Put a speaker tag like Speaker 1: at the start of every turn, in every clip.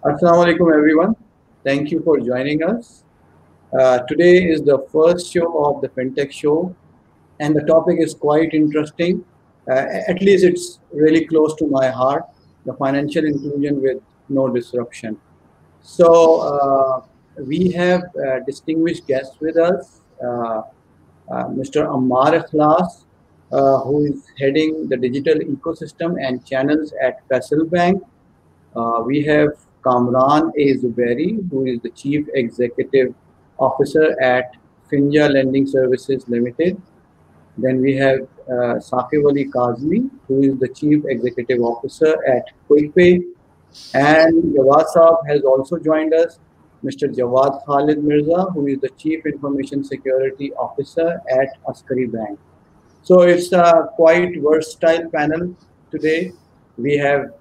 Speaker 1: Assalamu alaikum everyone. Thank you for joining us. Today is the first show of the FinTech show, and the topic is quite interesting. At least it's really close to my heart, the financial inclusion with no disruption. So we have distinguished guests with us, Mr. Ammar Ikhlas, who is heading the digital ecosystem and channels at Faisal Bank. We have Kamran A. Zubairi, who is the Chief Executive Officer at Finja Lending Services Limited. Then we have Saqib Ali Kazmi, who is the Chief Executive Officer at QuickPay. And Jawad Saab has also joined us, Mr. Jawad Khalid Mirza, who is the Chief Information Security Officer at Askari Bank. So it's a quite versatile panel today. We have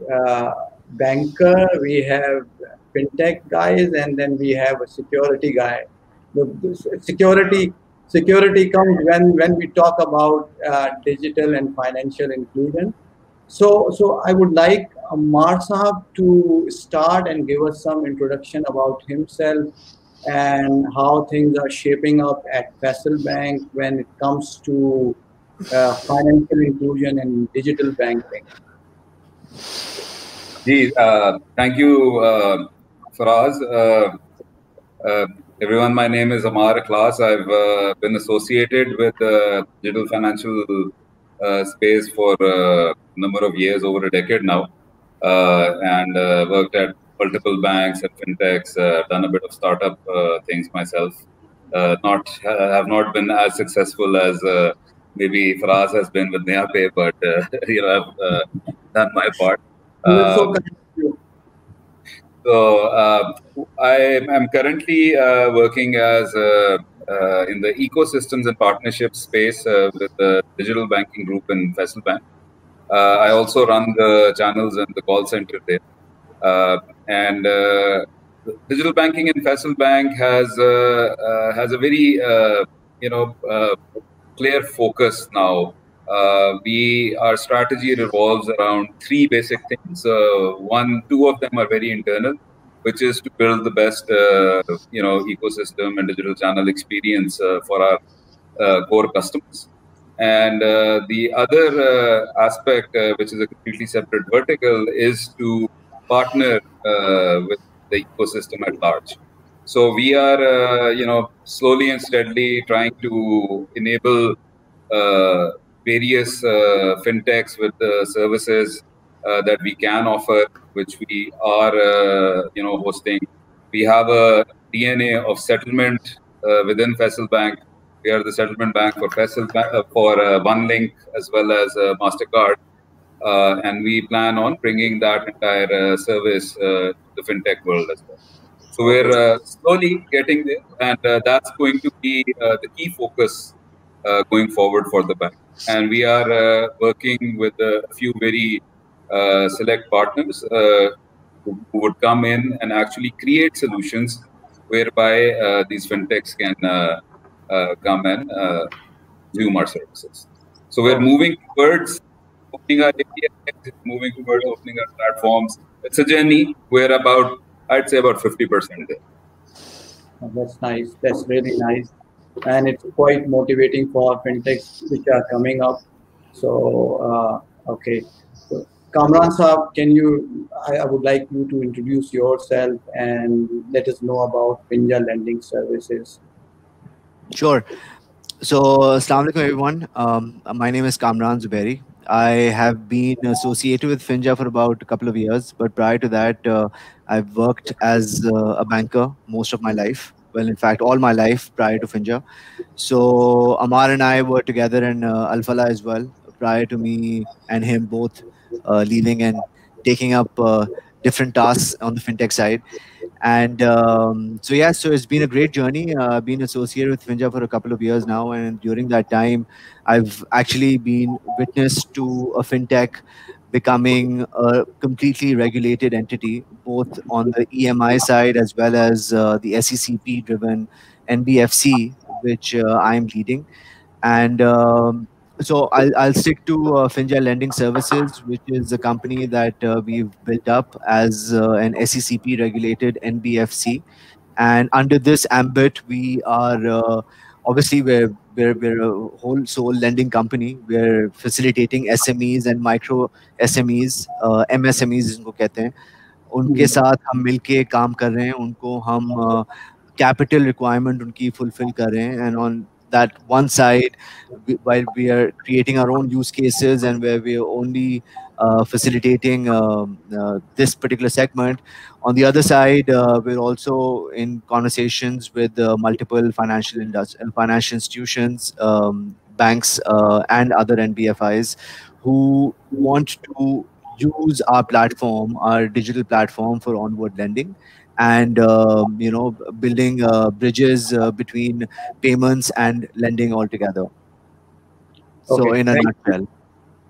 Speaker 1: banker, we have fintech guys, and then we have a security guy. The security comes when we talk about digital and financial inclusion. So I would like Ammar Sahab to start and give us some introduction about himself and how things are shaping up at Faisal Bank when it comes to financial inclusion and digital banking.
Speaker 2: Thank you, Faraz. Everyone, my name is Ammar Ikhlas. I've been associated with the digital financial space for a number of years, over a decade now, and worked at multiple banks and fintechs, done a bit of startup things myself. Have not been as successful as maybe Faraz has been with NeaPay, but I've done my part. I am currently working as in the ecosystems and partnerships space with the digital banking group in Faisal Bank. I also run the channels and the call center there. And digital banking in Faisal Bank has a very clear focus now. Our strategy revolves around three basic things. Two of them are very internal, which is to build the best, ecosystem and digital channel experience for our core customers. And the other aspect, which is a completely separate vertical, is to partner with the ecosystem at large. So we are, slowly and steadily trying to enable various fintechs with the services that we can offer, which we are, hosting. We have a DNA of settlement within Faisal Bank. We are the settlement bank for Faisal Bank, for OneLink as well as Mastercard, and we plan on bringing that entire service to the fintech world as well. So we're slowly getting there, and that's going to be the key focus going forward for the bank. And we are working with a few very select partners who would come in and actually create solutions whereby these fintechs can come and consume our services. So we're moving towards opening our APIs, moving towards opening our platforms. It's a journey. We're I'd say about 50% there.
Speaker 1: That's nice. That's really nice. And it's quite motivating for fintechs which are coming up. So, okay. So, Kamran Saab, I would like you to introduce yourself and let us know about Finja Lending Services.
Speaker 3: Sure. So, Assalamu alaikum everyone. My name is Kamran Zubairi. I have been associated with Finja for about a couple of years, but prior to that, I've worked as a banker most of my life. Well, in fact, all my life prior to Finja. So Ammar and I were together in Al Falah as well, prior to me and him both leaving and taking up different tasks on the fintech side. And so it's been a great journey. I've been associated with Finja for a couple of years now, and during that time, I've actually been witness to a fintech becoming a completely regulated entity, both on the EMI side as well as the SECP-driven NBFC, which I'm leading. And So I'll stick to Finja Lending Services, which is a company that we've built up as an SECP regulated NBFC. And under this ambit, we are obviously we're a whole soul lending company. We're facilitating SMEs and micro SMEs, MSMEs जिनको कहते हैं, उनके साथ हम मिलके काम कर रहे हैं, उनको हम capital requirement उनकी fulfill कर रहे हैं, and on that one side, while we are creating our own use cases and where we are only facilitating this particular segment, on the other side, we're also in conversations with multiple financial institutions, banks, and other NBFIs who want to use our platform, our digital platform for onward lending, and building bridges between payments and lending altogether. So,
Speaker 1: Okay,
Speaker 3: in a nutshell.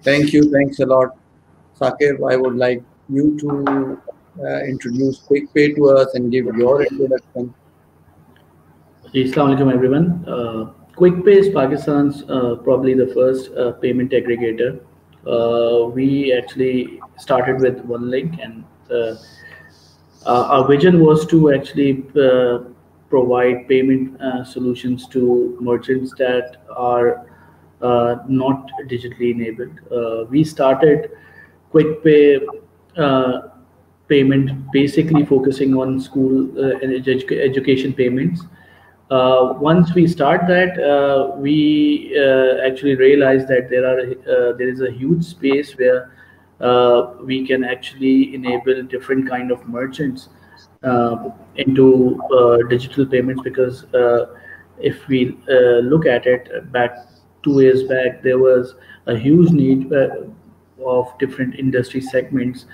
Speaker 1: Thank you. Thanks a lot, Saqib. I would like you to introduce QuickPay to us and give your introduction.
Speaker 4: Assalamu alaikum, everyone. QuickPay is Pakistan's probably the first payment aggregator. We actually started with OneLink, and our vision was to actually provide payment solutions to merchants that are not digitally enabled. We started QuickPay payment basically focusing on school and education payments. Once we start that, we actually realize that there is a huge space where we can actually enable different kind of merchants into digital payments, because if we look at it back 2 years back, there was a huge need of different industry segments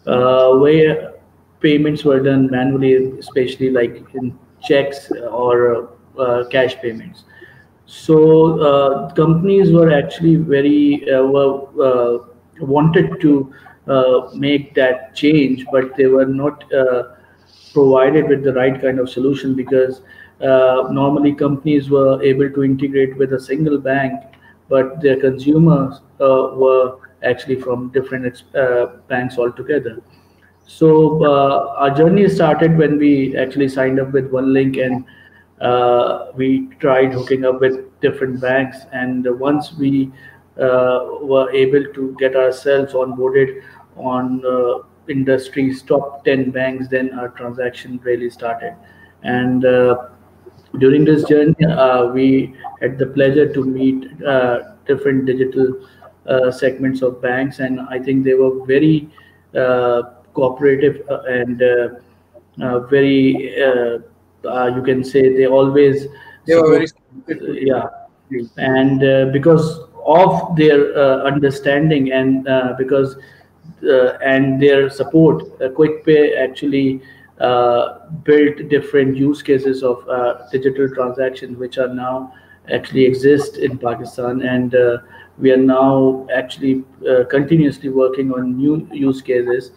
Speaker 4: where payments were done manually, especially like in checks or cash payments. So companies were actually very wanted to make that change, but they were not provided with the right kind of solution, because normally companies were able to integrate with a single bank, but their consumers were actually from different banks altogether. So our journey started when we actually signed up with OneLink, and we tried hooking up with different banks. And once we were able to get ourselves onboarded on industry's top 10 banks, then our transaction really started. And during this journey, we had the pleasure to meet different digital segments of banks, and I think they were very cooperative and very you can say they always
Speaker 1: were
Speaker 4: very and because of their understanding and because and their support, QuickPay actually built different use cases of digital transactions, which are now actually exist in Pakistan, and we are now actually continuously working on new use cases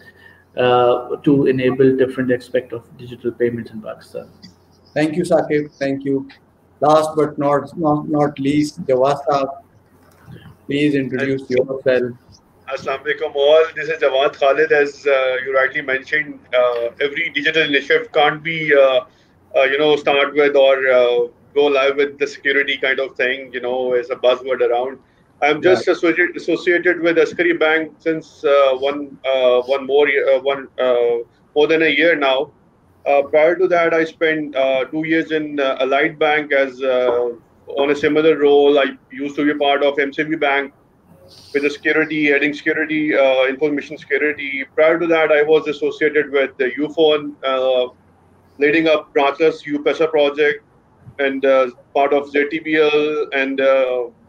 Speaker 4: to enable different aspects of digital payments in Pakistan.
Speaker 1: Thank you, Saqib. Thank you. Last but not least, Jawad Saab, please introduce yourself.
Speaker 5: Assalamu alaikum all. This is Jawad Khalid. As you rightly mentioned, every digital initiative can't be start with or go live with the security kind of thing. Is a buzzword around. I'm just associated with Askari Bank since more than a year now. Prior to that, I spent 2 years in Allied Bank as on a similar role. I used to be part of MCB Bank with the security, heading security, information security. Prior to that, I was associated with the UFON, leading up branchless UPESA project, and part of ZTBL and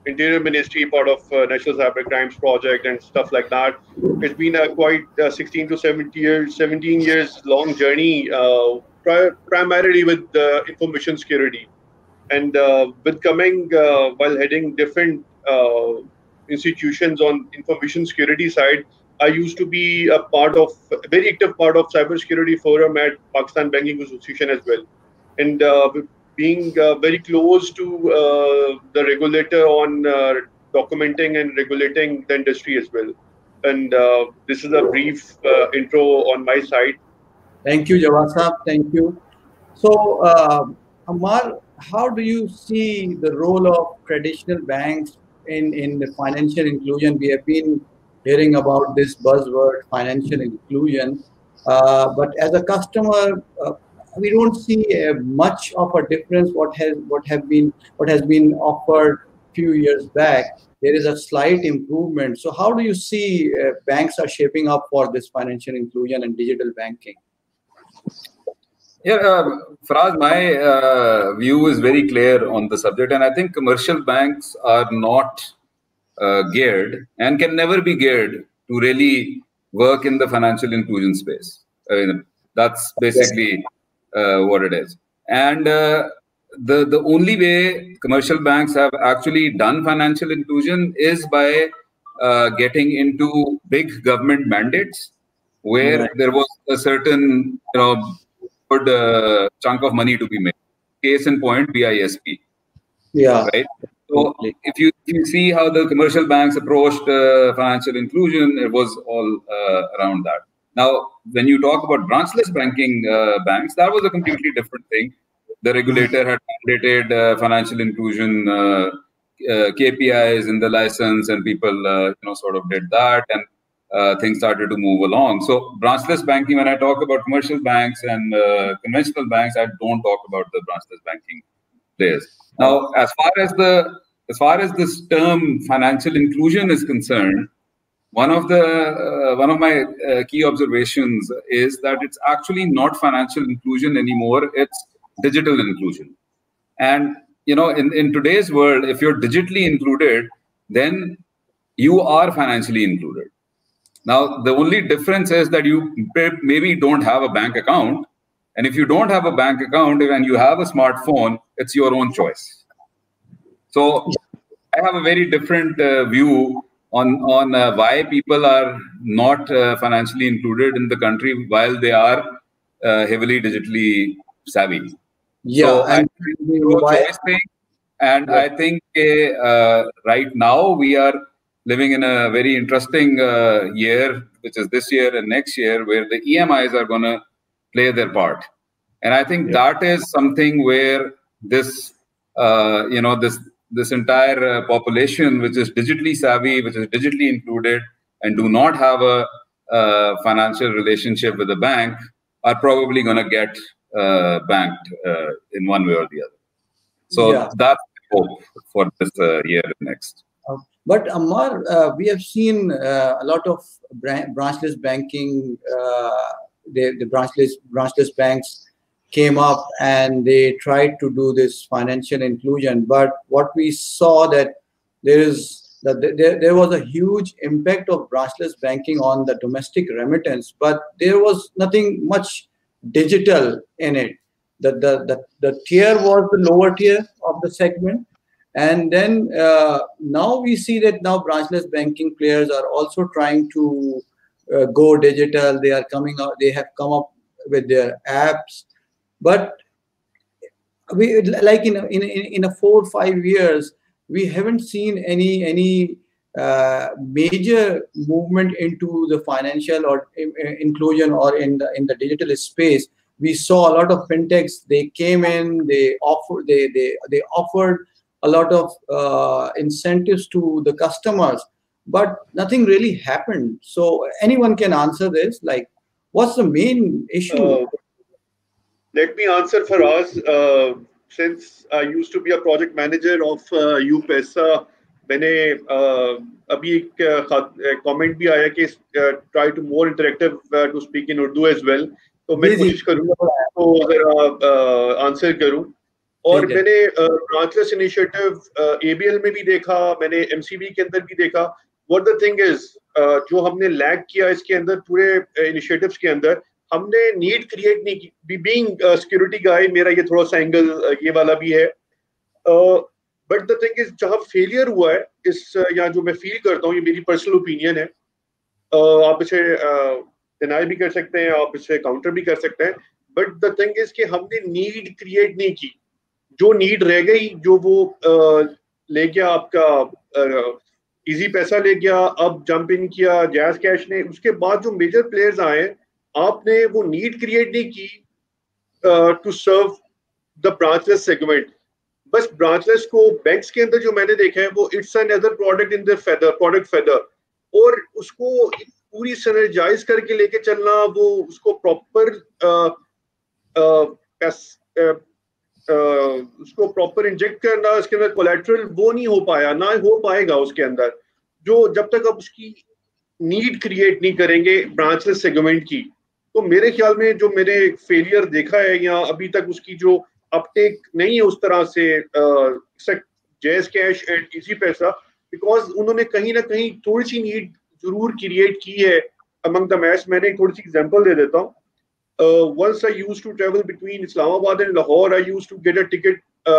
Speaker 5: Interior Ministry, part of National Cyber Crimes Project and stuff like that. It's been a quite 16 to 17 years long journey, primarily with information security. And with coming while heading different institutions on information security side, I used to be a very active part of cybersecurity forum at Pakistan Banking Association as well. And being very close to the regulator on documenting and regulating the industry as well. And this is a brief intro on my side.
Speaker 1: Thank you, Jawad Saab. Thank you. So, Ammar, how do you see the role of traditional banks in the financial inclusion? We have been hearing about this buzzword, financial inclusion, but as a customer, we don't see much of a difference. What has been offered few years back. There is a slight improvement. So, how do you see banks are shaping up for this financial inclusion and digital banking?
Speaker 2: Yeah, Faraz, my view is very clear on the subject, and I think commercial banks are not geared and can never be geared to really work in the financial inclusion space. I mean, that's basically what it is. And the only way commercial banks have actually done financial inclusion is by getting into big government mandates where there was a certain, good chunk of money to be made. Case in point, BISP.
Speaker 1: Yeah.
Speaker 2: Right. So if you see how the commercial banks approached financial inclusion, it was all around that. Now, when you talk about branchless banking banks, that was a completely different thing. The regulator had mandated financial inclusion KPIs in the license, and people, sort of did that, and things started to move along. So, branchless banking. When I talk about commercial banks and conventional banks, I don't talk about the branchless banking players. Now, as far as this term financial inclusion is concerned, one of my key observations is that it's actually not financial inclusion anymore. It's digital inclusion. And in today's world, if you're digitally included, then you are financially included. Now, the only difference is that you maybe don't have a bank account. And if you don't have a bank account and you have a smartphone, it's your own choice. So I have a very different view on why people are not financially included in the country while they are heavily digitally savvy.
Speaker 1: Yeah,
Speaker 2: so I think I think right now we are living in a very interesting year, which is this year and next year, where the EMIs are going to play their part. And I think that is something where this, this entire population, which is digitally savvy, which is digitally included, and do not have a financial relationship with a bank, are probably going to get banked in one way or the other. So that's the hope for this year and next.
Speaker 1: But Ammar, we have seen a lot of branchless banking. The branchless banks came up and they tried to do this financial inclusion. But what we saw that there was a huge impact of branchless banking on the domestic remittance, but there was nothing much digital in it. The tier was the lower tier of the segment. And then now we see that now branchless banking players are also trying to go digital. They are coming out. They have come up with their apps, but we like in a 4 or 5 years we haven't seen any major movement into the financial or inclusion or in the digital space. We saw a lot of fintechs. They came in. They offered a lot of incentives to the customers, but nothing really happened. So anyone can answer this. Like, what's the main issue?
Speaker 5: Let me answer for us. Since I used to be a project manager of UPESA, मैंने अभी एक comment भी आया कि try to more interactive to speak in Urdu as well. तो मैं कोशिश करूँगा तो जरा आंसर करूँ. और मैंने ब्रांचलेस इनिशिएटिव ABL में भी देखा, मैंने MCB के अंदर भी देखा. What the thing is, जो हमने लैग किया इसके अंदर पूरे इनिशिएटिव्स के अंदर, हमने नीड क्रिएट नहीं की. बीइंग सिक्योरिटी गाय, मेरा ये थोड़ा सा एंगल ये वाला भी है. बट द थिंग इज, जहाँ फेलियर हुआ है इस, या जो मैं फील करता हूँ, ये मेरी पर्सनल ओपिनियन है. आप इसे डिनाई भी कर सकते हैं, आप इसे काउंटर भी कर सकते हैं. बट द थिंग इज कि हमने नीड क्रिएट नहीं की. जो नीड रह गई, जो वो ले गया आपका इजी पैसा ले गया, अब जंप इन किया जैज कैश ने, उसके बाद जो मेजर प्लेयर्स आए आपने वो नीड क्रिएट नहीं की to serve the branchless segment. बस ब्रांचलेस को बैंक्स के अंदर जो मैंने देखा है वो it's another product in the feather, product feather, और उसको पूरी सिनर्जाइज करके लेके चलना, वो उसको प्रॉपर उसको प्रॉपर इंजेक्ट करना उसके अंदर कोलैटरल, वो नहीं हो पाया, ना हो पाएगा उसके अंदर, जो जब तक आप उसकी नीड क्रिएट नहीं करेंगे ब्रांचलेस सेगमेंट की। तो मेरे ख्याल में जो मैंने फेलियर देखा है या अभी तक उसकी जो अपटेक नहीं है उस तरह से जैज कैश एंड इजी पैसा, बिकॉज उन्होंने कहीं ना कहीं थोड़ी सी नीड जरूर क्रिएट की है अमंग द मैस। मैंने थोड़ी सी एग्जांपल दे देता हूँ। Once I used to travel between Islamabad and Lahore, I used to get a ticket,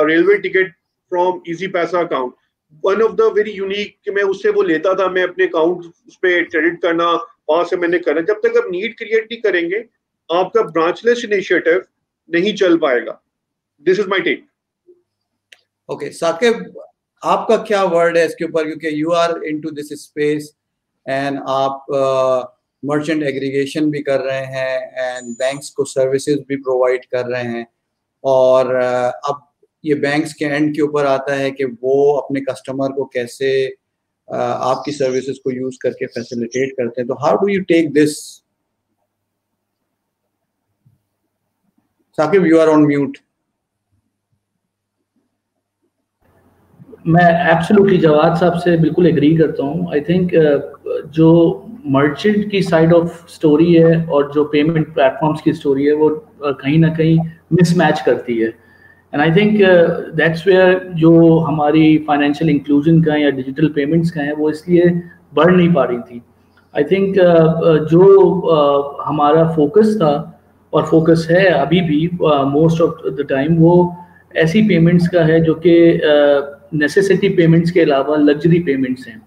Speaker 5: railway ticket from Easy Paisa account. One of the very unique कि मैं उससे वो लेता था, मैं अपने अकाउंट उस पर क्रेडिट करना, वहां से मैंने करना। जब तक आप नीड क्रिएट नहीं करेंगे आपका ब्रांचलेस इनिशिएटिव नहीं चल पाएगा। This is my take.
Speaker 1: Okay Saqib, आपका क्या वर्ड है इसके ऊपर, क्योंकि you are into this space and आप मर्चेंट एग्रीगेशन भी कर रहे हैं एंड बैंक्स को सर्विसेज भी प्रोवाइड कर रहे हैं, और अब ये बैंक्स के एंड के ऊपर आता है कि वो अपने कस्टमर को कैसे आपकी सर्विसेज को यूज करके फैसिलिटेट करते हैं। तो how do you take this? Saqib, you are on mute.
Speaker 4: मैं एब्सोल्युटली जवाद साहब से बिल्कुल एग्री करता हूँ। आई थिंक जो मर्चेंट की साइड ऑफ स्टोरी है और जो पेमेंट प्लेटफॉर्म्स की स्टोरी है वो कहीं ना कहीं मिसमैच करती है, and I think that's where जो हमारी फाइनेंशियल इंक्लूजन का या डिजिटल पेमेंट्स का है वो इसलिए बढ़ नहीं पा रही थी। आई थिंक जो हमारा फोकस था और फोकस है अभी भी मोस्ट ऑफ द टाइम, वो ऐसी पेमेंट्स का है जो कि नेसेसिटी पेमेंट्स के अलावा लग्जरी पेमेंट्स हैं।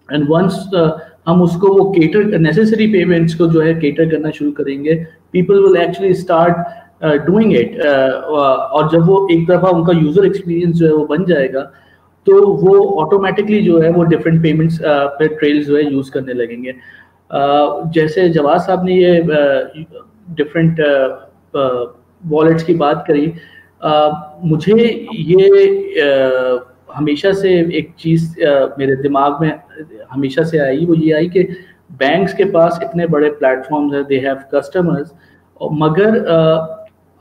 Speaker 4: एंड वंस हम उसको वो केटर, नेसेसरी पेमेंट्स को जो है केटर करना शुरू करेंगे, people will actually start doing it, और जब वो एक दफ़ा उनका यूज़र एक्सपीरियंस जो है वो बन जाएगा तो वो ऑटोमेटिकली जो है वो डिफरेंट पेमेंट्स पे ट्रेल्स जो है यूज़ करने लगेंगे। जैसे जवाद साहब ने ये डिफरेंट वॉलेट्स की बात करी, मुझे ये हमेशा से एक चीज़ मेरे दिमाग में हमेशा से आई, वो ये आई कि बैंक्स के पास इतने बड़े प्लेटफॉर्म्स हैं, दे हैव कस्टमर्स, मगर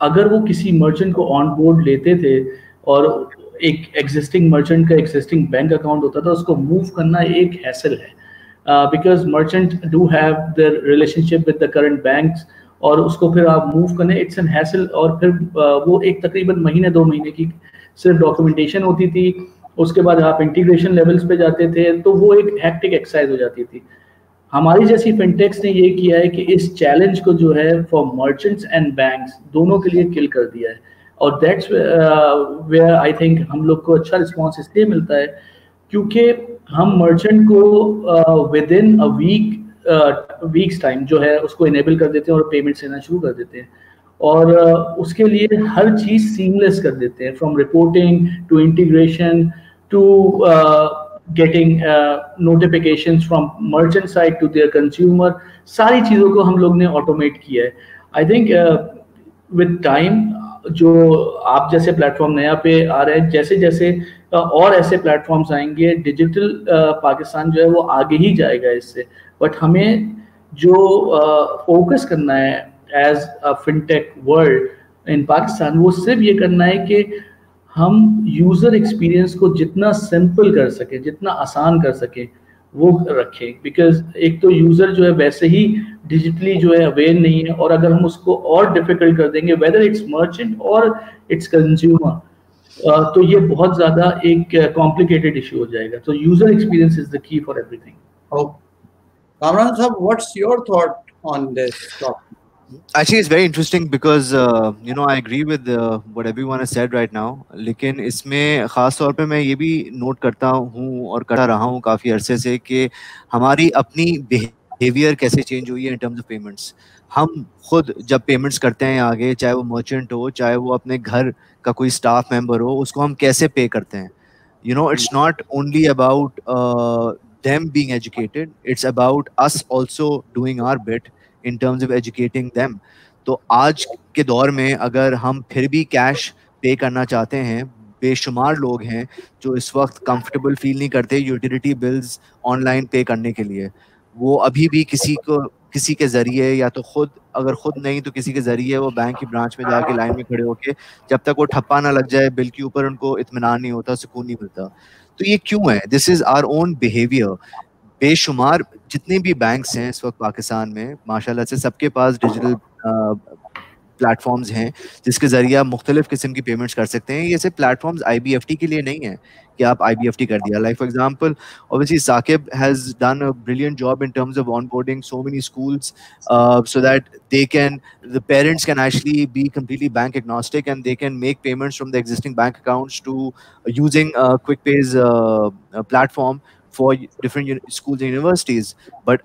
Speaker 4: अगर वो किसी मर्चेंट को ऑन बोर्ड लेते थे और एक एग्जिस्टिंग मर्चेंट का एग्जिस्टिंग बैंक अकाउंट होता था, उसको मूव करना एक हैसल है, because merchant do have the relationship with the current banks, और उसको फिर आप मूव करने इट्स एन हैसल, और फिर वो एक तकरीबन महीने 2 महीने की सिर्फ डॉक्यूमेंटेशन होती थी, उसके बाद आप इंटीग्रेशन लेवल्स पे जाते थे, तो वो एक हैक्टिक एक्सरसाइज हो जाती थी। हमारी जैसी फिनटेक्स ने ये किया है कि इस चैलेंज को जो है फॉर मर्चेंट्स एंड बैंक्स दोनों के लिए किल कर दिया है, और दैट्स वेयर आई थिंक हम लोग को अच्छा रिस्पॉन्स इसलिए मिलता है क्योंकि हम मर्चेंट को with in a weeks time जो है उसको इनेबल कर देते हैं और पेमेंट्स लेना शुरू कर देते हैं, और उसके लिए हर चीज़ सीमलेस कर देते हैं, from reporting to integration to getting notifications from merchant side to their consumer, सारी चीज़ों को हम लोग ने ऑटोमेट किया है। आई थिंक विद टाइम जो आप जैसे प्लेटफॉर्म नया पे आ रहे हैं, जैसे जैसे और ऐसे प्लेटफॉर्म्स आएंगे, डिजिटल पाकिस्तान जो है वो आगे ही जाएगा इससे, बट हमें जो फोकस करना है as a fintech world in Pakistan, वो सिर्फ ये करना है कि हम यूज़र एक्सपीरियंस को जितना सिंपल कर सके, जितना आसान कर सके वो रखें, बिकॉज एक तो यूज़र जो है वैसे ही डिजिटली जो है अवेयर नहीं है, और अगर हम उसको और डिफिकल्ट कर देंगे वेदर इट्स मर्चेंट और इट्स कंज्यूमर, तो ये बहुत ज़्यादा एक कॉम्प्लिकेटेड इशू हो जाएगा। तो user experience is the key for everything.
Speaker 1: Kamran sahab, what's your thought on this topic?
Speaker 3: Actually, it's very interesting because I agree with what everyone has said right now. लेकिन इसमें ख़ास तौर पे मैं ये भी नोट करता हूँ और करता रहा हूँ काफ़ी अरसे से कि हमारी अपनी बिहेवियर कैसे चेंज हुई है इन टर्म्स ऑफ पेमेंट्स। हम खुद जब पेमेंट्स करते हैं आगे, चाहे वो मर्चेंट हो, चाहे वो अपने घर का कोई स्टाफ मेंबर हो, उसको हम कैसे पे करते हैं। It's not only about them being educated, it's about us also doing our bit in terms of educating them. तो आज के दौर में अगर हम फिर भी कैश पे करना चाहते हैं, बेशुमार लोग हैं जो इस वक्त कंफर्टेबल फील नहीं करते यूटिलिटी बिल्स ऑनलाइन पे करने के लिए. वो अभी भी किसी के जरिए, या तो खुद, अगर खुद नहीं तो किसी के जरिए वो बैंक की ब्रांच में जाके लाइन में खड़े होके जब तक वो ठप्पा ना लग जाए बिल के ऊपर उनको इत्मीनान नहीं होता, सुकून नहीं मिलता. तो ये क्यों है? This is our own behaviour. बेशुमार जितने भी बैंक्स हैं इस वक्त पाकिस्तान में, माशाल्लाह से सबके पास डिजिटल प्लेटफॉर्म्स हैं जिसके जरिए आप मुख्तलिफ किस्म की पेमेंट्स कर सकते हैं. ये सिर्फ प्लेटफॉर्म्स IBFT के लिए नहीं है कि आप IBFT कर दिया. Like for example, obviously Saqib has done a brilliant job in terms of onboarding so many schools so that the parents can actually be completely bank agnostic and they can make payments from the existing bank accounts to using QuickPay's platform for different schools and universities. But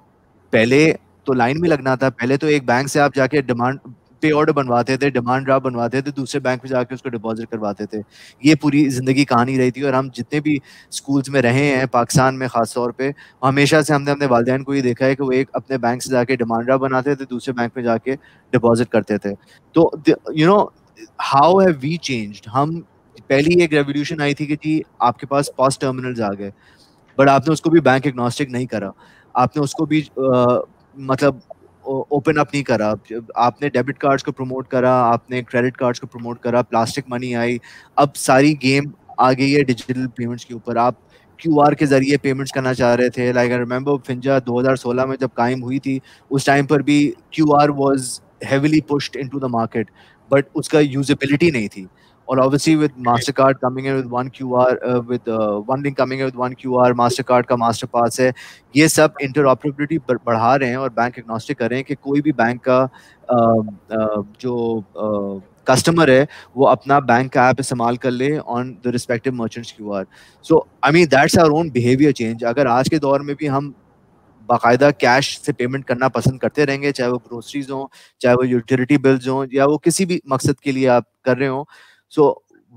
Speaker 3: पहले तो line में लगना था. पहले तो एक bank से आप जाके डिमांड पे ऑर्डर बनवाते थे, डिमांड ड्राफ्ट बनवाते थे, दूसरे बैंक में जाके उसको डिपॉजिट करवाते थे. ये पूरी जिंदगी कहानी रही थी. और हम जितने भी स्कूल्स में रहे हैं पाकिस्तान में खास तौर पे, हमेशा से हमने अपने वालिदैन को ये देखा है कि वो एक अपने बैंक से जाके डिमांड ड्राफ्ट बनाते थे, दूसरे बैंक में जाके डिपॉजिट करते थे. तो हाउ हैव वी चेंज्ड. हम पहली एक रेवोल्यूशन आई थी कि जी आपके पास पॉस टर्मिनल्स आ गए, बट आपने उसको भी बैंक एग्नोस्टिक नहीं करा. आपने उसको भी मतलब ओपन अप नहीं करा. आपने डेबिट कार्ड्स को प्रमोट करा, आपने क्रेडिट कार्ड्स को प्रमोट करा, प्लास्टिक मनी आई. अब सारी गेम आ गई है डिजिटल पेमेंट्स के ऊपर. आप QR के जरिए पेमेंट्स करना चाह रहे थे. लाइक आई रिमेंबर फिंजा 2016 में जब कायम हुई थी, उस टाइम पर भी QR was heavily pushed into the market, but उसका यूजेबिलिटी नहीं थी. और obviously with Mastercard coming in with one QR, with one link coming in with one QR, Mastercard का मास्टर पास है, ये सब इंटरऑपरेबिलिटी बढ़ा रहे हैं और बैंक एग्नोस्टिक कर रहे हैं कि कोई भी बैंक का जो कस्टमर है वो अपना बैंक का ऐप इस्तेमाल कर ले on the respective merchants QR. So I mean that's our own behaviour change. अगर आज के दौर में भी हम बाकायदा कैश से पेमेंट करना पसंद करते रहेंगे, चाहे वो ग्रोसरीज हो, चाहे वो यूटिलिटी बिल्स हो, या वो किसी भी मकसद के लिए आप कर रहे हो, so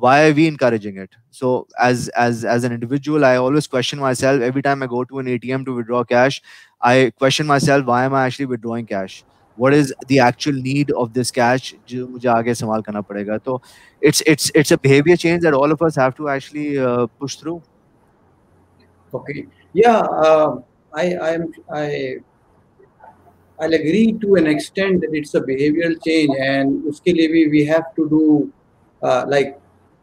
Speaker 3: why are we encouraging it? So as an individual, I always question myself every time I go to an ATM to withdraw cash. I question myself, why am I actually withdrawing cash? What is the actual need of this cash जो मुझे आगे इस्तेमाल करना पड़ेगा? तो it's a behavior change that all of us have to actually push through.
Speaker 1: Okay, yeah, I'll agree to an extent that it's a behavioral change, and uske liye we have to do like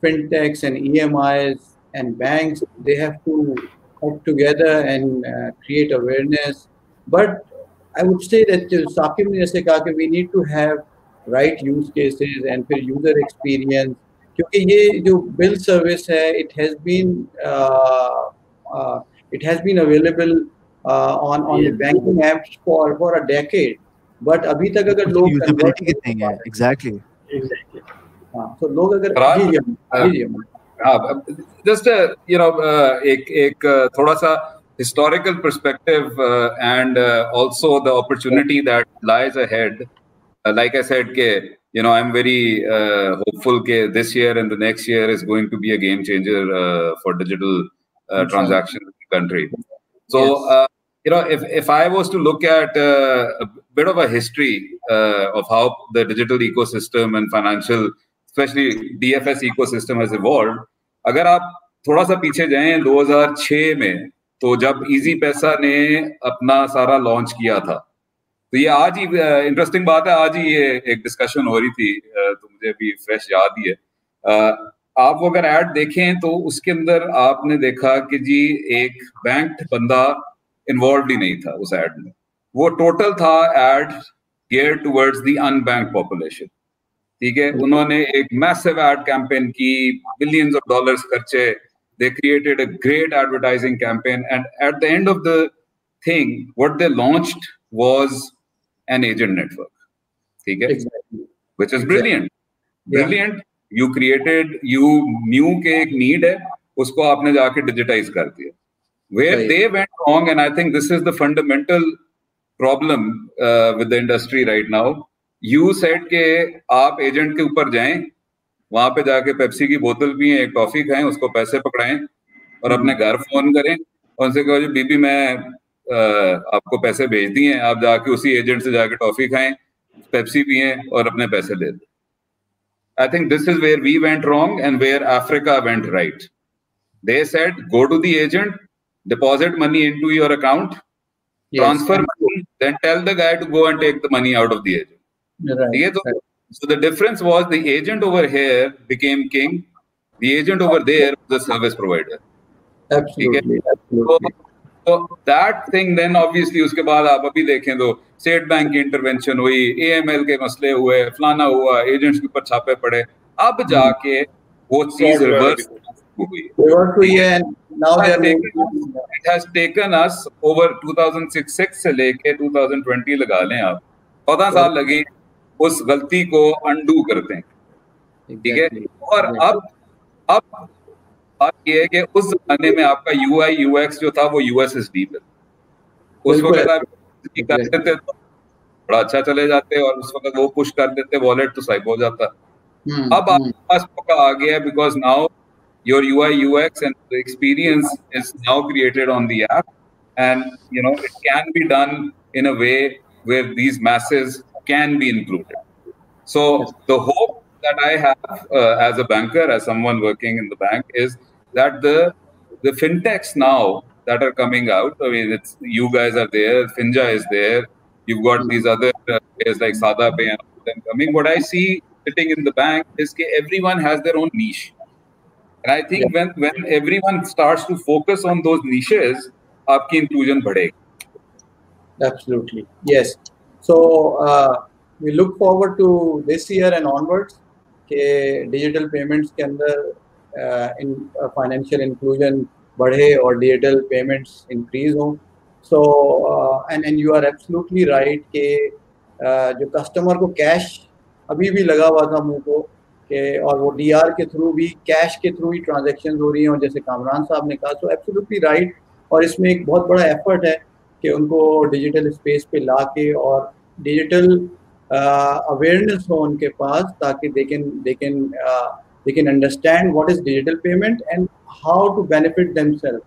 Speaker 1: fintechs and EMIs and banks, they have to work together and create awareness. But I would say that Saqib ne jaise kaha कि we need to have right use cases and फिर user experience, क्योंकि ये जो bill service है, it has been available on the banking apps for a decade, but अभी तक अगर लोग
Speaker 3: usability कितनी है? Exactly.
Speaker 1: तो लोग अगर
Speaker 2: just एक थोड़ा सा historical perspective and also the opportunity that lies ahead. Like I said, I'm very hopeful that this year and the next year is going to be a game changer for digital transactions in the country. So, yes. If I was to look at a bit of a history of how the digital ecosystem and financial, especially DFS ecosystem has evolved, अगर आप थोड़ा सा पीछे जाएं 2006 में, तो जब easy पैसा ने अपना सारा लॉन्च किया था, तो ये आज ही इंटरेस्टिंग बात है, आज ही ये एक डिस्कशन हो रही थी, तो मुझे भी फ्रेश याद ही है. आप अगर ऐड देखें तो उसके अंदर आपने देखा कि जी एक बैंक्ड बंदा इन्वॉल्व ही नहीं था उस ऐड में. वो टोटल था add gear towards the unbanked population. ठीक है, उन्होंने एक मैसिव एड कैंपेन की, बिलियंस ऑफ डॉलर्स खर्चे, they created a great advertising campaign, and at the end of the thing what they launched was an agent network. ठीक है, exactly. Which is brilliant. Brilliant. Yeah. You knew कि एक need है, उसको आपने जाके digitize कर दिया. Where right. They went wrong, and I think this is the fundamental problem with the industry right now. You said कि आप एजेंट के ऊपर जाएं, वहां पे जाके पेप्सी की बोतल पिए, एक टॉफी खाएं, उसको पैसे पकड़ाएं, और अपने घर फोन करें और उनसे कहो जी बीबी मैं आपको पैसे भेज दिए हैं, आप जाके उसी एजेंट से जाके टॉफी खाएं, पेप्सी पिएं और अपने पैसे दे दें. I think this is where we went wrong and where Africa went right. They said, go to the agent, deposit money into your account, transfer money, then tell the guy to go and take the money out of the agent.
Speaker 1: Right.
Speaker 2: So the difference was the agent over here became king, the agent over there was the service provider.
Speaker 1: Absolutely.
Speaker 2: So that thing then obviously उसके बाद आप अभी देखें तो state bank की intervention हुई, AML के मसले हुए, फलाना हुआ, एजेंट्स के ऊपर छापे पड़े, अब जाके वो चीज रिवर्स हुई है.
Speaker 1: Now
Speaker 2: it has taken us over 2006 से लेके 2020 लगा लें आप, 14 साल लगे उस गलती को अंडू करते हैं. ठीक है. और अब बात ये है कि उस जमाने में आपका UI UX जो था वो USSD पे, उस वक्त आप कर देते तो बड़ा अच्छा चले जाते और उस वक्त वो पुश कर देते वॉलेट तो स्वाइप हो जाता. अब आपके पास मौका आ गया because now your UI UX and the experience is now created on the app, and it can be done in a way where these masses can be included. So the hope that I have as a banker, as someone working in the bank, is that the fintechs now that are coming out, I mean, it's you guys are there, Finja is there, you've got these other players like Sada Pay and all them coming. What I see sitting in the bank is that everyone has their own niche. And I think when everyone starts to focus on those niches, आपकी inclusion बढ़ेगी.
Speaker 1: Absolutely. Yes. So we look forward to this year and onwards कि digital payments के अंदर in financial inclusion बढ़े और digital payments increase हो. So and you are absolutely right कि जो customer को cash अभी भी लगा हुआ था मुंह को कि और वो DR के थ्रू भी कैश के थ्रू ही ट्रांजैक्शंस हो रही हैं, और जैसे कामरान साहब ने कहा, सो एब्सोल्युटली राइट. और इसमें एक बहुत बड़ा एफर्ट है कि उनको डिजिटल स्पेस पे ला के और डिजिटल अवेयरनेस हो उनके पास, ताकि they can understand what is digital payment and how to benefit themselves.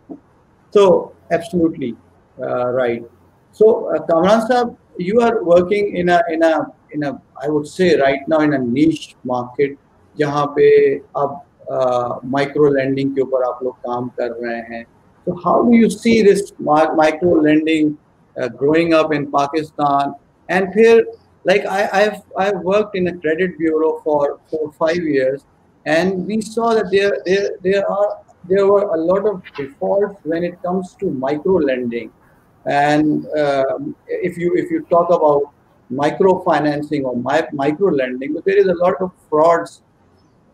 Speaker 1: So absolutely right. So Kamran Sahab, you are working in a I would say right now in a niche market जहाँ पे अब micro landing के ऊपर आप लोग काम कर रहे हैं. So how do you see this micro lending growing up in Pakistan? And फिर like I've worked in a credit bureau for 4 or 5 years, and we saw that there were a lot of defaults when it comes to micro lending. And if you talk about microfinancing or micro lending, there is a lot of frauds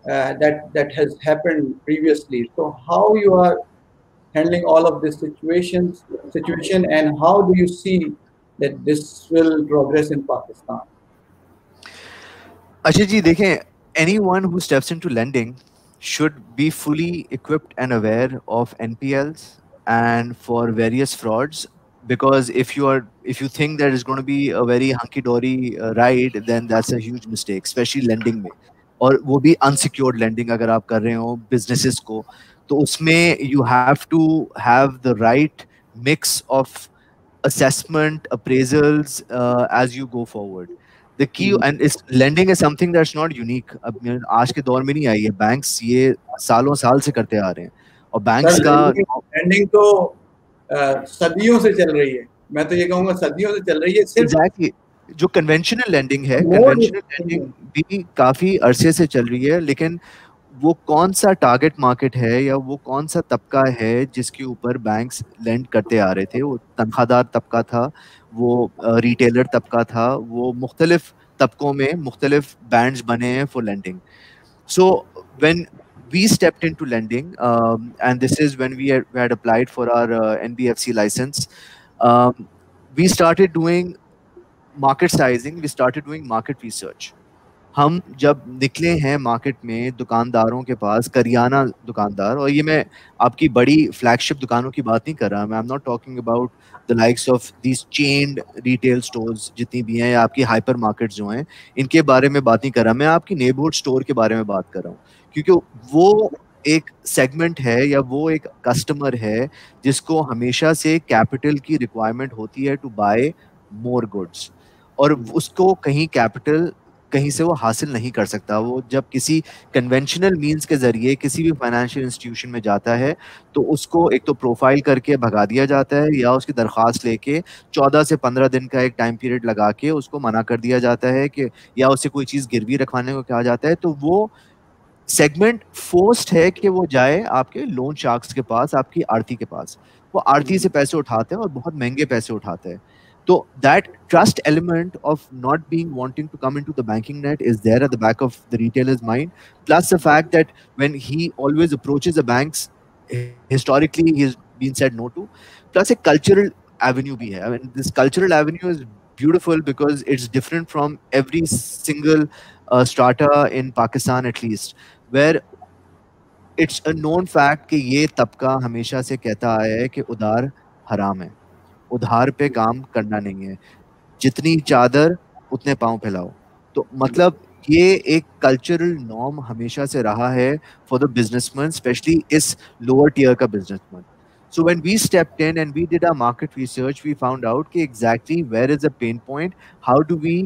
Speaker 1: that has happened previously. So how you are handling all of this situation, and how do you see that this will progress in Pakistan?
Speaker 3: Ashit ji, देखें, anyone who steps into lending should be fully equipped and aware of NPLs and for various frauds. Because if you think that it's going to be a very hunky-dory ride, then that's a huge mistake, especially lending में. और वो भी unsecured lending अगर आप कर रहे हो businesses को, तो उसमें you have to have the right mix of assessment, appraisals as you go forward. The key and lending is something that's not unique. अब आज के दौर में नहीं आई है, banks ये सालों साल से करते आ रहे हैं, और banks का
Speaker 1: lending तो सदियों से चल रही है. मैं तो ये कहूँगा सदियों से चल रही है.
Speaker 3: Exactly. जो कन्वेंशनल लैंडिंग है, कन्वेंशनल लैंडिंग भी काफी अरसे से चल रही है, लेकिन वो कौन सा टारगेट मार्केट है या वो कौन सा तबका है जिसके ऊपर बैंक्स लेंड करते आ रहे थे, वो तनख्वाहदार तबका था, वो रिटेलर तबका था, वो मुख्तलिफ तबकों में मुख्तलिफ बैंड्स बने हैं for lending. So when we stepped into lending, and this is when we had applied for our NBFC license. We started doing market sizing, we started doing market research. हम जब निकले हैं मार्केट में दुकानदारों के पास, करियाना दुकानदार, और ये मैं आपकी बड़ी फ्लैगशिप दुकानों की बात नहीं कर रहा, मैं I am not talking about the likes of these chained retail stores जितनी भी हैं या आपकी हाइपर मार्केट जो हैं, इनके बारे में बात नहीं कर रहा, मैं आपकी नेबरहुड स्टोर के बारे में बात कर रहा हूँ. क्योंकि वो एक सेगमेंट है या वो एक कस्टमर है जिसको हमेशा से कैपिटल की रिक्वायरमेंट होती है टू बाय मोर गुड्स, और उसको कहीं कैपिटल कहीं से वो हासिल नहीं कर सकता। वो जब किसी कन्वेंशनल मींस के जरिए किसी भी फाइनेंशियल इंस्टीट्यूशन में जाता है तो उसको एक तो प्रोफाइल करके भगा दिया जाता है, या उसकी दरख्वास्त लेके 14 से 15 दिन का एक टाइम पीरियड लगा के उसको मना कर दिया जाता है कि, या उससे कोई चीज़ गिरवी रखवाने को कहा जाता है। तो वो सेगमेंट फोर्स्ड है कि वो जाए आपके लोन शार्क्स के पास, आपकी आरती के पास। वो आरती से पैसे उठाते हैं और बहुत महंगे पैसे उठाते हैं। तो that trust element of not being wanting to come into the banking net is there at the back of the retailer's mind. Plus the fact that when he always approaches the banks, historically he's been said no to. Plus a cultural avenue bhi hai. I mean, this cultural avenue is beautiful because it's different from every single strata in Pakistan at least, where it's a known fact कि ये तबका हमेशा से कहता आया है कि उधार हराम है, उधार पे काम करना नहीं है, जितनी चादर उतने पांव फैलाओ। तो मतलब ये एक कल्चरल नॉर्म हमेशा से रहा है फॉर द बिजनेसमैन, स्पेशली इस लोअर टियर का businessman. So when we stepped in and we did our market research, we found out कि exactly where is the pain point, how do we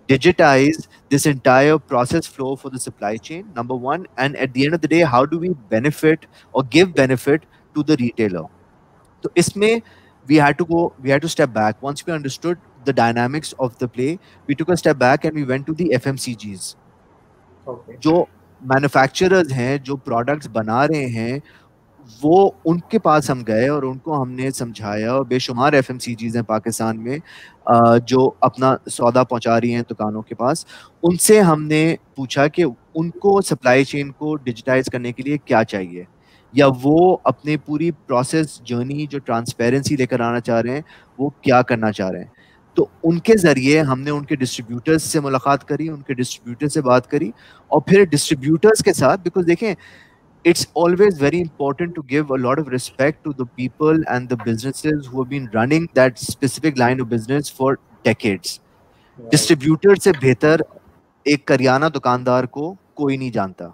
Speaker 3: digitize this entire process flow for the supply chain, number one, and at the end of the day, how do we benefit or give benefit to the retailer? So इसमें we had to step back. Once we understood the dynamics of the play, we took a step back and we went to the FMCGs.
Speaker 1: Okay.
Speaker 3: जो manufacturers हैं, जो products बना रहे हैं, वो उनके पास हम गए और उनको हमने समझाया। और बेशुमार FMCGs हैं पाकिस्तान में जो अपना सौदा पहुंचा रही हैं दुकानों के पास। उनसे हमने पूछा कि उनको सप्लाई चेन को डिजिटाइज करने के लिए क्या चाहिए, या वो अपने पूरी प्रोसेस जर्नी जो ट्रांसपेरेंसी लेकर आना चाह रहे हैं वो क्या करना चाह रहे हैं। तो उनके ज़रिए हमने उनके डिस्ट्रीब्यूटर्स से मुलाकात करी, उनके डिस्ट्रीब्यूटर से बात करी, और फिर डिस्ट्रीब्यूटर्स के साथ, बिकॉज देखें it's always very important to give a lot of respect to the people and the businesses who have been running that specific line of business for decades.
Speaker 1: Right.
Speaker 3: Distributor से बेहतर एक करियाना दुकानदार को कोई नहीं जानता,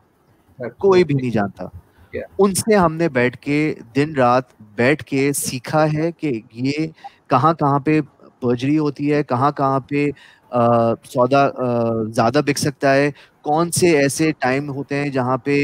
Speaker 3: कोई भी नहीं जानता।
Speaker 1: Yeah.
Speaker 3: उनसे हमने बैठ के दिन रात बैठ के सीखा है कि ये कहाँ कहाँ पे पर्जरी होती है, कहाँ कहाँ पे सौदा ज़्यादा बिक सकता है, कौन से ऐसे टाइम होते हैं जहाँ पे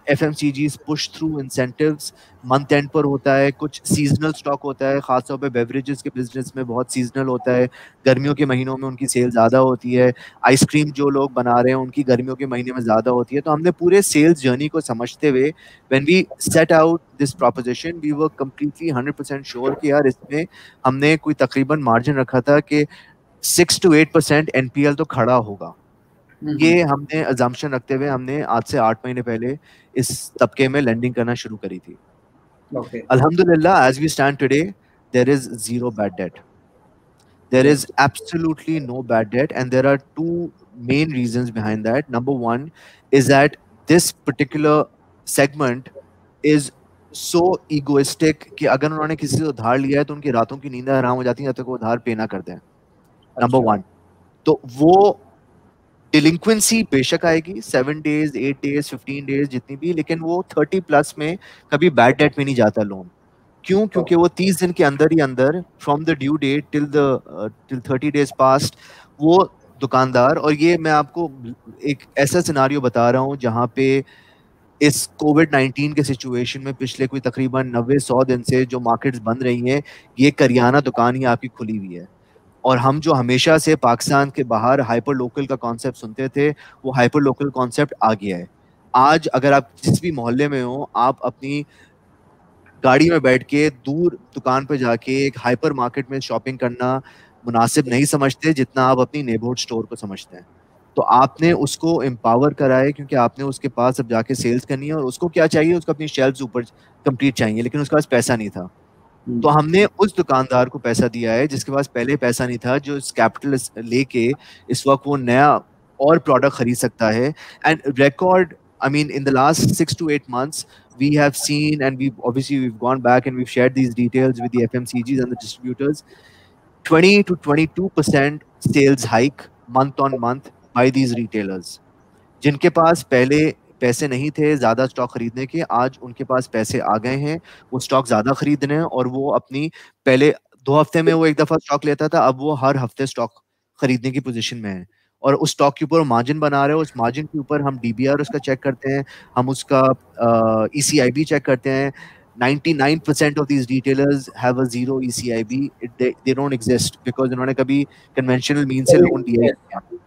Speaker 3: FMCGs push through incentives month and पर होता है, कुछ सीजनल स्टॉक होता है, खासतौर पे बेवरेजेस के बिजनेस में बहुत सीजनल होता है, गर्मियों के महीनों में उनकी सेल ज़्यादा होती है, आइसक्रीम जो लोग बना रहे हैं उनकी गर्मियों के महीने में ज़्यादा होती है। तो हमने पूरे सेल्स जर्नी को समझते हुए when we set out this proposition, we were completely 100% sure कि यार इसमें हमने कोई तकरीबन मार्जिन रखा था कि 6 to 8% NPL तो खड़ा होगा। ये हमने अजम्पशन रखते हुए हमने आज से 8 महीने पहले इस तबके में लेंडिंग करना शुरू करी थी।
Speaker 1: Okay.
Speaker 3: Alhamdulillah, as we stand today, there is zero bad debt. There is absolutely no bad debt, and there are two main reasons behind that. Number one is that this particular segment is so egoistic कि अगर उन्होंने किसी से उधार लिया है तो उनकी रातों की नींद हराम हो जाती है जब तक वो उधार पे ना कर दें। नंबर वन, तो वो डिलिंक्वेंसी बेशक आएगी 7 days, 8 days, 15 days जितनी भी, लेकिन वो 30+ में कभी बैड डेट में नहीं जाता लोन। क्यों? क्योंकि वो 30 दिन के अंदर ही अंदर from the due date till 30 days past वो दुकानदार, और ये मैं आपको एक ऐसा सिनारियो बता रहा हूँ जहाँ पे इस कोविड-19 के सिचुएशन में पिछले कोई तकरीबन 90-100 दिन से जो मार्केट्स बंद रही हैं, ये करियाना दुकान ही आपकी खुली हुई है। और हम जो हमेशा से पाकिस्तान के बाहर हाइपर लोकल का कॉन्सेप्ट सुनते थे, वो हाइपर लोकल कॉन्सेप्ट आ गया है। आज अगर आप जिस भी मोहल्ले में हो, आप अपनी गाड़ी में बैठ के दूर दुकान पे जाके एक हाइपर मार्केट में शॉपिंग करना मुनासिब नहीं समझते जितना आप अपनी नेबरहुड स्टोर को समझते हैं। तो आपने उसको एम्पावर करा है क्योंकि आपने उसके पास अब जाके सेल्स करनी है, और उसको क्या चाहिए, उसको अपनी शेल्फ्स ऊपर कंप्लीट चाहिए, लेकिन उसके पास पैसा नहीं था। तो हमने उस दुकानदार को पैसा दिया है जिसके पास पहले पैसा नहीं था, जो इस कैपिटल लेके इस वक्त वो नया और प्रोडक्ट खरीद सकता है। And record, I mean, in the last 6 to 8 months, we have seen, and we've gone back and we've shared these details with the FMCGs and the distributors, 20 to 22% sales hike month on month by these retailers, जिनके पास पैसे नहीं थे ज़्यादा stock खरीदने के, आज उनके पास पैसे आ गए हैं, वो स्टॉक ज़्यादा खरीद रहे हैं और वो अपनी पहले 2 हफ्ते में वो एक दफ़ा स्टॉक लेता था, अब वो हर हफ्ते स्टॉक खरीदने की पोजीशन में है और उस स्टॉक के ऊपर मार्जिन बना रहे हैं, उस मार्जिन के ऊपर हम डीबीआर उसका चेक करते हैं, हम उसका ECIB चेक करते हैं। 99% of these retailers have a zero ECIB. They don't exist because उन्होंने कभी conventional means से लोन दिया ही नहीं।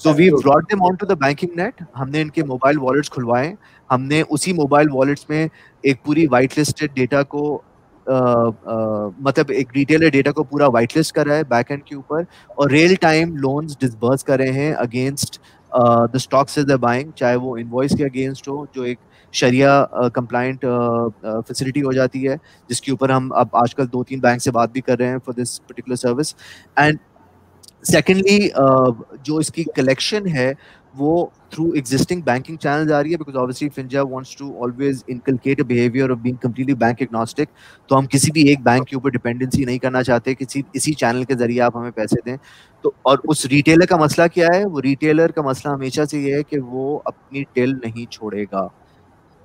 Speaker 3: So we brought them onto the banking net. हमने इनके मोबाइल वॉलेट्स खुलवाए, हमने उसी मोबाइल वॉलेट्स में एक पूरी वाइट लिस्टेड डेटा को मतलब एक रिटेलर डेटा को पूरा वाइट लिस्ट करा है बैक एंड के ऊपर और रियल टाइम लोन्स डिसबर्स कर रहे हैं against the stocks they buying, चाहे वो इनवॉइस के अगेंस्ट हो, जो एक शरिया कंप्लाइंट फैसिलिटी हो जाती है, जिसके ऊपर हम अब आजकल 2-3 बैंक से बात भी कर रहे हैं for this particular service. And secondly जो इसकी कलेक्शन है वो थ्रू एग्जिस्टिंग बैंकिंग चैनल्स आ रही है, because obviously Finja wants to always inculcate a behaviour of being completely bank agnostic. तो हम किसी भी एक बैंक के ऊपर डिपेंडेंसी नहीं करना चाहते, इसी चैनल के जरिए आप हमें पैसे दें। तो और उस रिटेलर का मसला क्या है, वो रिटेलर का मसला हमेशा से ये है कि वो अपनी टिल नहीं छोड़ेगा,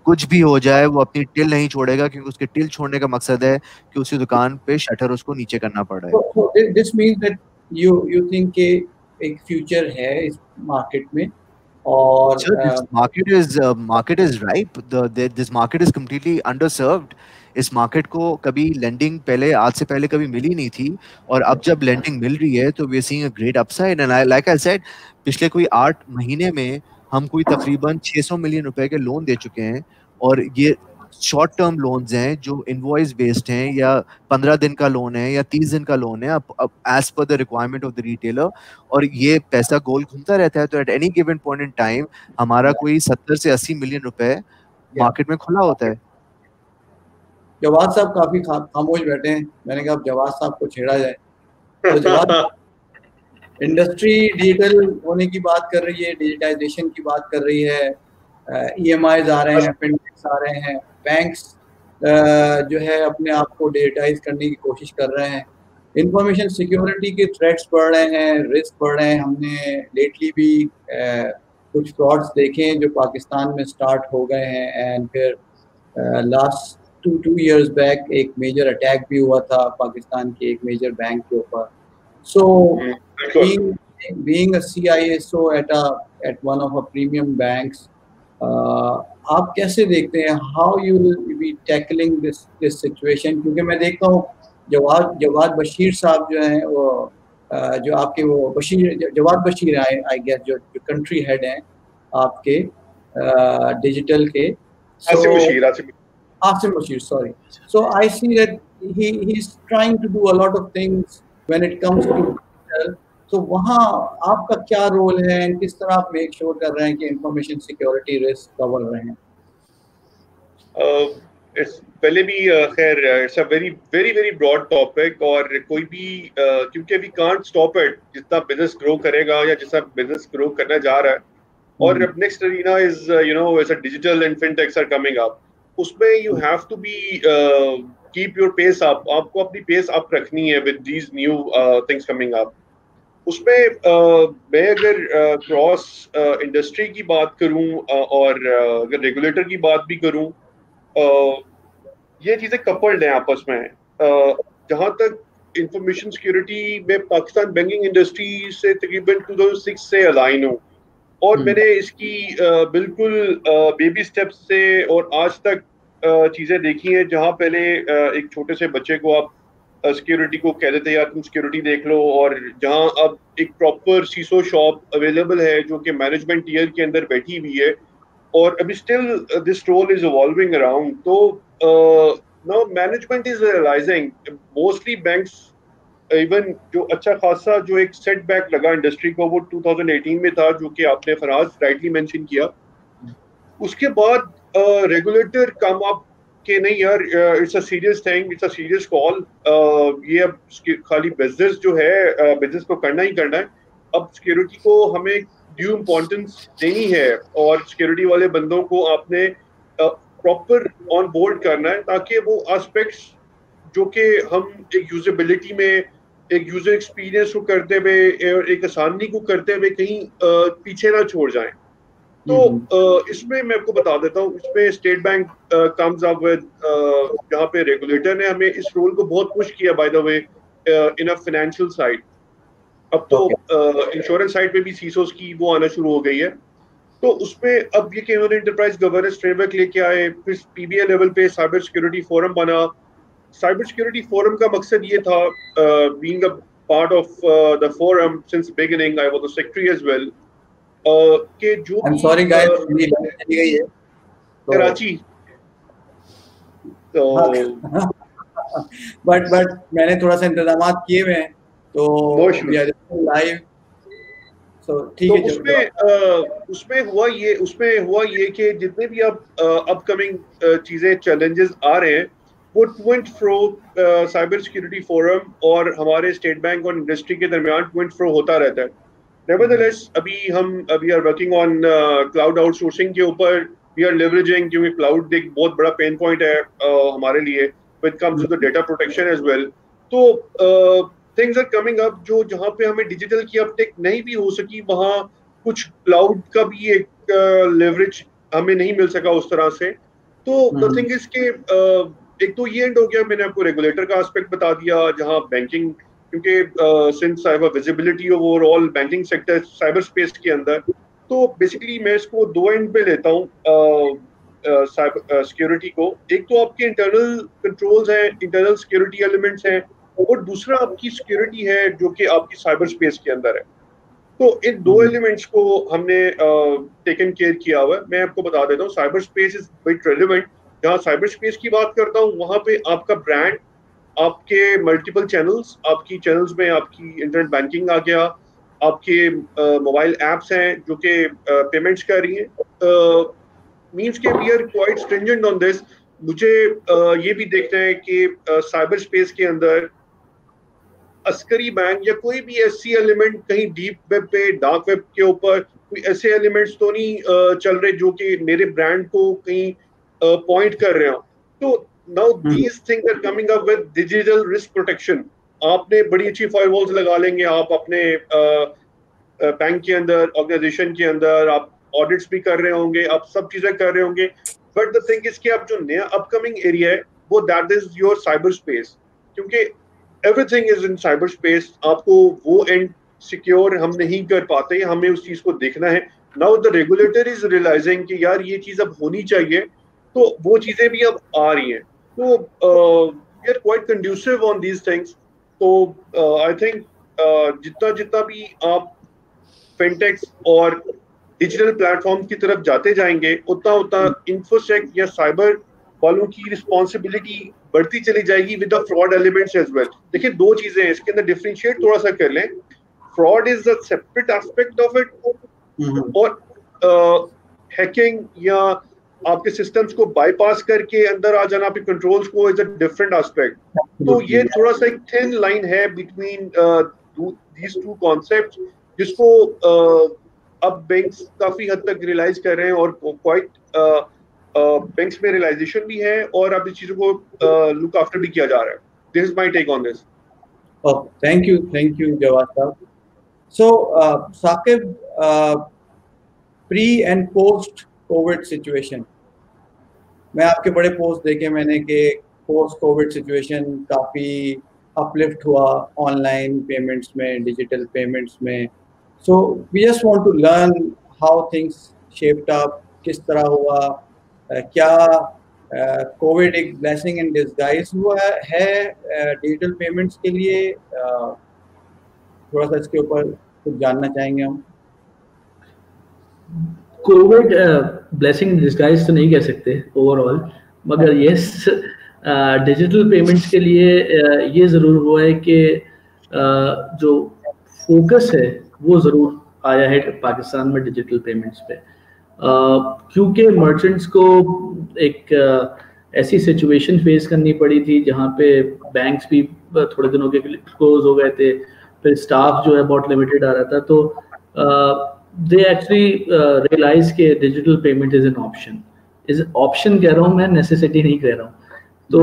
Speaker 3: कुछ भी हो जाए वो अपनी टिल नहीं छोड़ेगा, क्योंकि उसके टिल छोड़ने का मकसद है कि उसी दुकान पे शटर उसको नीचे करना पड़ रहा है।
Speaker 1: So this means that you think कि एक फ्यूचर है इस मार्केट में और
Speaker 3: this market is ripe. This market is completely underserved. इस मार्केट को कभी लेंडिंग पहले आज से पहले कभी मिली नहीं थी और अब जब लेंडिंग मिल रही है तो we are seeing a great upside. And like I said, पिछले कोई 8 महीने में हम कोई तकरीबन 600 मिलियन रुपए के लोन दे चुके हैं और ये शॉर्ट टर्म लोन्स हैं जो इनवॉइस बेस्ड हैं, या 15 दिन का लोन है या 30 दिन का लोन है, अब as per the requirement of the retailer, और ये पैसा गोल घूमता रहता है। तो at any given point in time हमारा कोई 70 से 80 मिलियन रुपए मार्केट में खुला होता है।
Speaker 1: जवाद साहब काफी खामोश बैठे हैं, मैंने कहा जवाद साहब को छेड़ा जाए। तो जवाद इंडस्ट्री डिजिटल होने की बात कर रही है, डिजिटाइजेशन की बात कर रही है, EMIs आ रहे हैं, फिनटेक्स आ रहे हैं, बैंक्स जो है अपने आप को डिजिटाइज करने की कोशिश कर रहे हैं, इंफॉर्मेशन सिक्योरिटी के थ्रेट्स बढ़ रहे हैं, रिस्क बढ़ रहे हैं। हमने लेटली भी कुछ फ्रॉड्स देखे हैं जो पाकिस्तान में स्टार्ट हो गए हैं, एंड फिर लास्ट 2 years बैक एक मेजर अटैक भी हुआ था पाकिस्तान के एक मेजर बैंक के ऊपर। So being a CISO at one of a premium banks, आप कैसे देखते हैं, how you will be tackling this situation? क्योंकि मैं देखता हूँ जवाद बशीर साहब जो हैं वो जो आपके वो जवाद बशीर हैं, आई गेस जो कंट्री हेड हैं आपके डिजिटल के, Asim Bashir, sorry. So I see that he's trying to do a lot of things when it comes to digital. तो वहाँ आपका क्या रोल है, किस तरह आप मेक श्योर कर रहे हैं कि इंफॉर्मेशन सिक्योरिटी रिस्क कवर रहे हैं?
Speaker 5: पहले भी खैर it's a very very very broad topic, और कोई भी क्योंकि वी कांट स्टॉप इट, जितना बिजनेस ग्रो करेगा या जितना बिजनेस ग्रो करना जा रहा है, और next arena is as a digital and fintechs are coming up, उसमें you have to be keep your pace up, आपको अपनी पेस अप रखनी है with these new things coming up. उसमें मैं अगर क्रॉस इंडस्ट्री की बात करूं और अगर रेगुलेटर की बात भी करूं, ये चीजें कपल्ड हैं आपस में। जहां तक इंफॉर्मेशन सिक्योरिटी में पाकिस्तान बैंकिंग इंडस्ट्री से तकरीबन 2006 से अलाइन हूं, और मैंने इसकी बिल्कुल बेबी स्टेप्स से और आज तक चीज़ें देखी हैं, जहाँ पहले एक छोटे से बच्चे को आप सिक्योरिटी को कह देते यार तुम सिक्योरिटी देख लो, और जहाँ अब एक प्रॉपर सीसो शॉप अवेलेबल है जो कि मैनेजमेंट टीयर के अंदर बैठी हुई है, और अभी still this role is evolving around. तो now management is realising, mostly banks even जो अच्छा खासा जो एक सेटबैक लगा इंडस्ट्री को वो 2018 में था, जो कि आपने फराज राइटली मेंशन किया। उसके बाद रेगुलेटर कम अप के नहीं यार, it's a serious thing, it's a serious call, ये अब खाली बिजनेस जो है बिजनेस को करना ही करना है, अब सिक्योरिटी को हमें ड्यू इम्पोर्टेंस देनी है, और सिक्योरिटी वाले बंदों को आपने प्रॉपर ऑन बोर्ड करना है, ताकि वो एस्पेक्ट्स जो कि हम एक यूजेबिलिटी में एक यूजर एक्सपीरियंस को करते हुए और एक आसानी को करते हुए कहीं पीछे ना छोड़ जाएं। तो इसमें मैं आपको बता देता हूँ, इसमें state bank comes up with, जहाँ पे रेगुलेटर ने हमें इस रोल को बहुत पुश किया by the way in a financial side. अब तो इंश्योरेंस साइड पे भी सीसोस की वो आना शुरू हो गई है। तो उसमें अब ये कि उन्होंने एंटरप्राइज गवर्नेंस फ्रेमवर्क लेके आए, फिर पीबीए लेवल पे साइबर सिक्योरिटी फोरम बना। साइबर सिक्योरिटी फोरम का मकसद ये था, being a part of the forum since beginning, I was the secretary as well, कि जो
Speaker 1: आई एम सॉरी गाइस, मेरी लाइट चली गई है
Speaker 5: कराची, तो
Speaker 1: बट मैंने थोड़ा सा इंतजाम किए हुए हैं, तो लाइव, ठीक है।
Speaker 5: तो उसमें हुआ ये कि जितने भी अब अपकमिंग चीजें चैलेंजेस आ रहे हैं, वो to and fro cyber security forum और हमारे स्टेट बैंक और इंडस्ट्री के दरमियान टू एंड फ्रो होता रहता है। नेवरदलेस अभी we are working on cloud outsourcing के ऊपर, वी आर लेवरेजिंग, क्योंकि क्लाउड एक बहुत बड़ा पेन पॉइंट है हमारे लिए when comes to the data protection as well. तो थिंग्स आर कमिंग अप, जो जहाँ पे हमें डिजिटल की अपटेक नहीं भी हो सकी, वहाँ कुछ क्लाउड का भी एक लेवरेज हमें नहीं मिल सका उस तरह से। तो द थिंग इज के एक तो ये एंड हो गया, मैंने आपको रेगुलेटर का एस्पेक्ट बता दिया, जहाँ बैंकिंग, क्योंकि since I have a visibility overall banking sector cyber space के अंदर, तो बेसिकली मैं इसको दो एंड पे लेता हूँ साइबर सिक्योरिटी को। एक तो आपके इंटरनल कंट्रोल्स हैं, इंटरनल सिक्योरिटी एलिमेंट्स हैं, और दूसरा आपकी सिक्योरिटी है जो कि आपकी साइबर स्पेस के अंदर है। तो इन दो एलिमेंट्स को हमने टेकन केयर किया हुआ है। मैं आपको बता देता हूँ, cyber space is very relevant. जहाँ साइबर स्पेस की बात करता हूँ, वहाँ पे आपका ब्रांड, आपके मल्टीपल चैनल्स, आपकी चैनल्स में आपकी इंटरनेट बैंकिंग आ गया, आपके मोबाइल एप्स हैं जो कि पेमेंट्स कर रही हैं, मीन्स के we are quite stringent on this. मुझे ये भी देखना है कि साइबर स्पेस के अंदर अस्करी बैंक या कोई भी ऐसी एलिमेंट कहीं डीप वेब पे, डार्क वेब के ऊपर कोई ऐसे एलिमेंट्स तो नहीं चल रहे जो कि मेरे ब्रांड को कहीं पॉइंट कर रहे हो। तो now these things are coming up with digital risk protection. आपने बड़ी अच्छी फायरवॉल्स लगा लेंगे, आप अपने बैंक के अंदर, ऑर्गेनाइजेशन के अंदर आप ऑडिट्स भी कर रहे होंगे, आप सब चीजें कर रहे होंगे, बट द थिंग इज कि आप जो नया अपकमिंग एरिया है वो that is your cyber space, क्योंकि everything is in cyber space. आपको वो एंड सिक्योर हम नहीं कर पाते, हमें उस चीज को देखना है। Now the regulator is realising कि यार ये चीज अब होनी चाहिए, तो वो चीजें भी अब आ रही हैं। तो we are quite conducive on these things. तो आई थिंक जितना भी आप फिनटेक्स और डिजिटल प्लेटफॉर्म की तरफ जाते जाएंगे, उतना इंफोसेक या साइबर वालों की रिस्पॉन्सिबिलिटी बढ़ती चली जाएगी with the fraud elements as well. देखिए, दो चीजें हैं इसके अंदर, डिफरेंशिएट थोड़ा सा कर लें। Fraud is the separate aspect of it, और हैकिंग या आपके सिस्टम्स को बाईपास करके अंदर आ जाना आपके कंट्रोल्स को इज अ डिफरेंट एस्पेक्ट। तो ये थोड़ा सा एक थिन लाइन है बिटवीन दीज टू कॉन्सेप्ट्स, जिसको अब बैंक्स काफी हद तक रियलाइज कर रहे हैं, और क्वाइट बैंक्स में रियलाइजेशन भी है, और अब इस चीजों को लुक आफ्टर भी किया जा रहा है। This is my take on this.
Speaker 1: Thank you Jawad sahab. So Saqib, pre and post COVID situation, मैं आपके बड़े पोस्ट देखे मैंने कि पोस्ट कोविड सिचुएशन काफ़ी अपलिफ्ट हुआ ऑनलाइन पेमेंट्स में, डिजिटल पेमेंट्स में। So we just want to learn how things shaped up, किस तरह हुआ, क्या कोविड एक ब्लेसिंग इन डिस्गाइज हुआ है डिजिटल पेमेंट्स के लिए? थोड़ा सा इसके ऊपर कुछ जानना चाहेंगे हम।
Speaker 4: कोविड ब्लेसिंग इन डिस्गाइज तो नहीं कह सकते ओवरऑल, मगर यस डिजिटल पेमेंट्स के लिए ये ज़रूर हुआ है कि जो फोकस है वो ज़रूर आया है पाकिस्तान में डिजिटल पेमेंट्स पे, क्योंकि मर्चेंट्स को एक ऐसी सिचुएशन फेस करनी पड़ी थी जहाँ पे बैंक्स भी थोड़े दिनों के क्लोज हो गए थे, फिर स्टाफ जो है बहुत लिमिटेड आ रहा था। तो they actually realize कि digital payment is an option. is option कह रहा हूँ मैं, necessity नहीं कह रहा हूँ। तो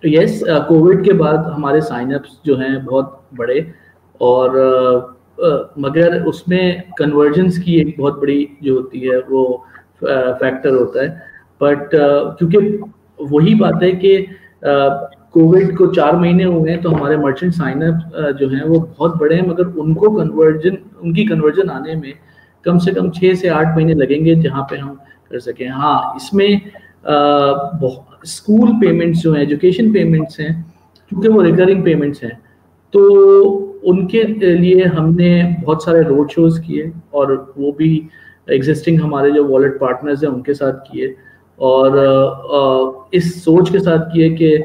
Speaker 4: yes, कोविड के बाद हमारे साइन अप्स जो हैं बहुत बड़े, और मगर उसमें कन्वर्जेंस की एक बहुत बड़ी जो होती है वो फैक्टर होता है। बट क्योंकि वही बात है कि कोविड को 4 महीने हुए हैं, तो हमारे मर्चेंट साइनअप जो हैं वो बहुत बड़े हैं, मगर उनकी कन्वर्जन आने में कम से कम 6 से 8 महीने लगेंगे जहाँ पे हम कर सकें। हाँ, इसमें स्कूल पेमेंट्स जो हैं, एजुकेशन पेमेंट्स हैं, क्योंकि वो रिकरिंग पेमेंट्स हैं, तो उनके लिए हमने बहुत सारे रोड शोज किए, और वो भी एग्जिस्टिंग हमारे जो वॉलेट पार्टनर्स हैं उनके साथ किए, और इस सोच के साथ किए कि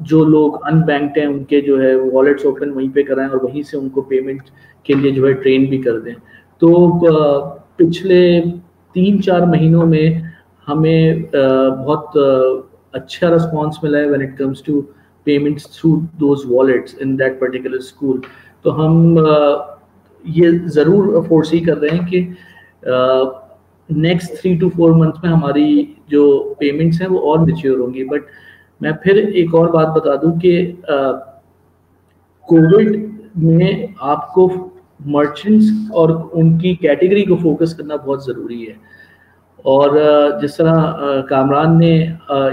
Speaker 4: जो लोग अनबैंक्ड हैं उनके जो है वॉलेट्स ओपन वहीं पे कराएं और वहीं से उनको पेमेंट के लिए जो है ट्रेन भी कर दें। तो पिछले 3-4 महीनों में हमें बहुत अच्छा रिस्पॉन्स मिला है when it comes to payments through those wallets in that particular school. तो हम ये ज़रूर फोरसी कर रहे हैं कि नेक्स्ट 3 to 4 मंथ्स में हमारी जो पेमेंट्स हैं वो और मैच्योर होंगी। बट मैं फिर एक और बात बता दूं कि कोविड में आपको मर्चेंट्स और उनकी कैटेगरी को फोकस करना बहुत ज़रूरी है। और जिस तरह कामरान ने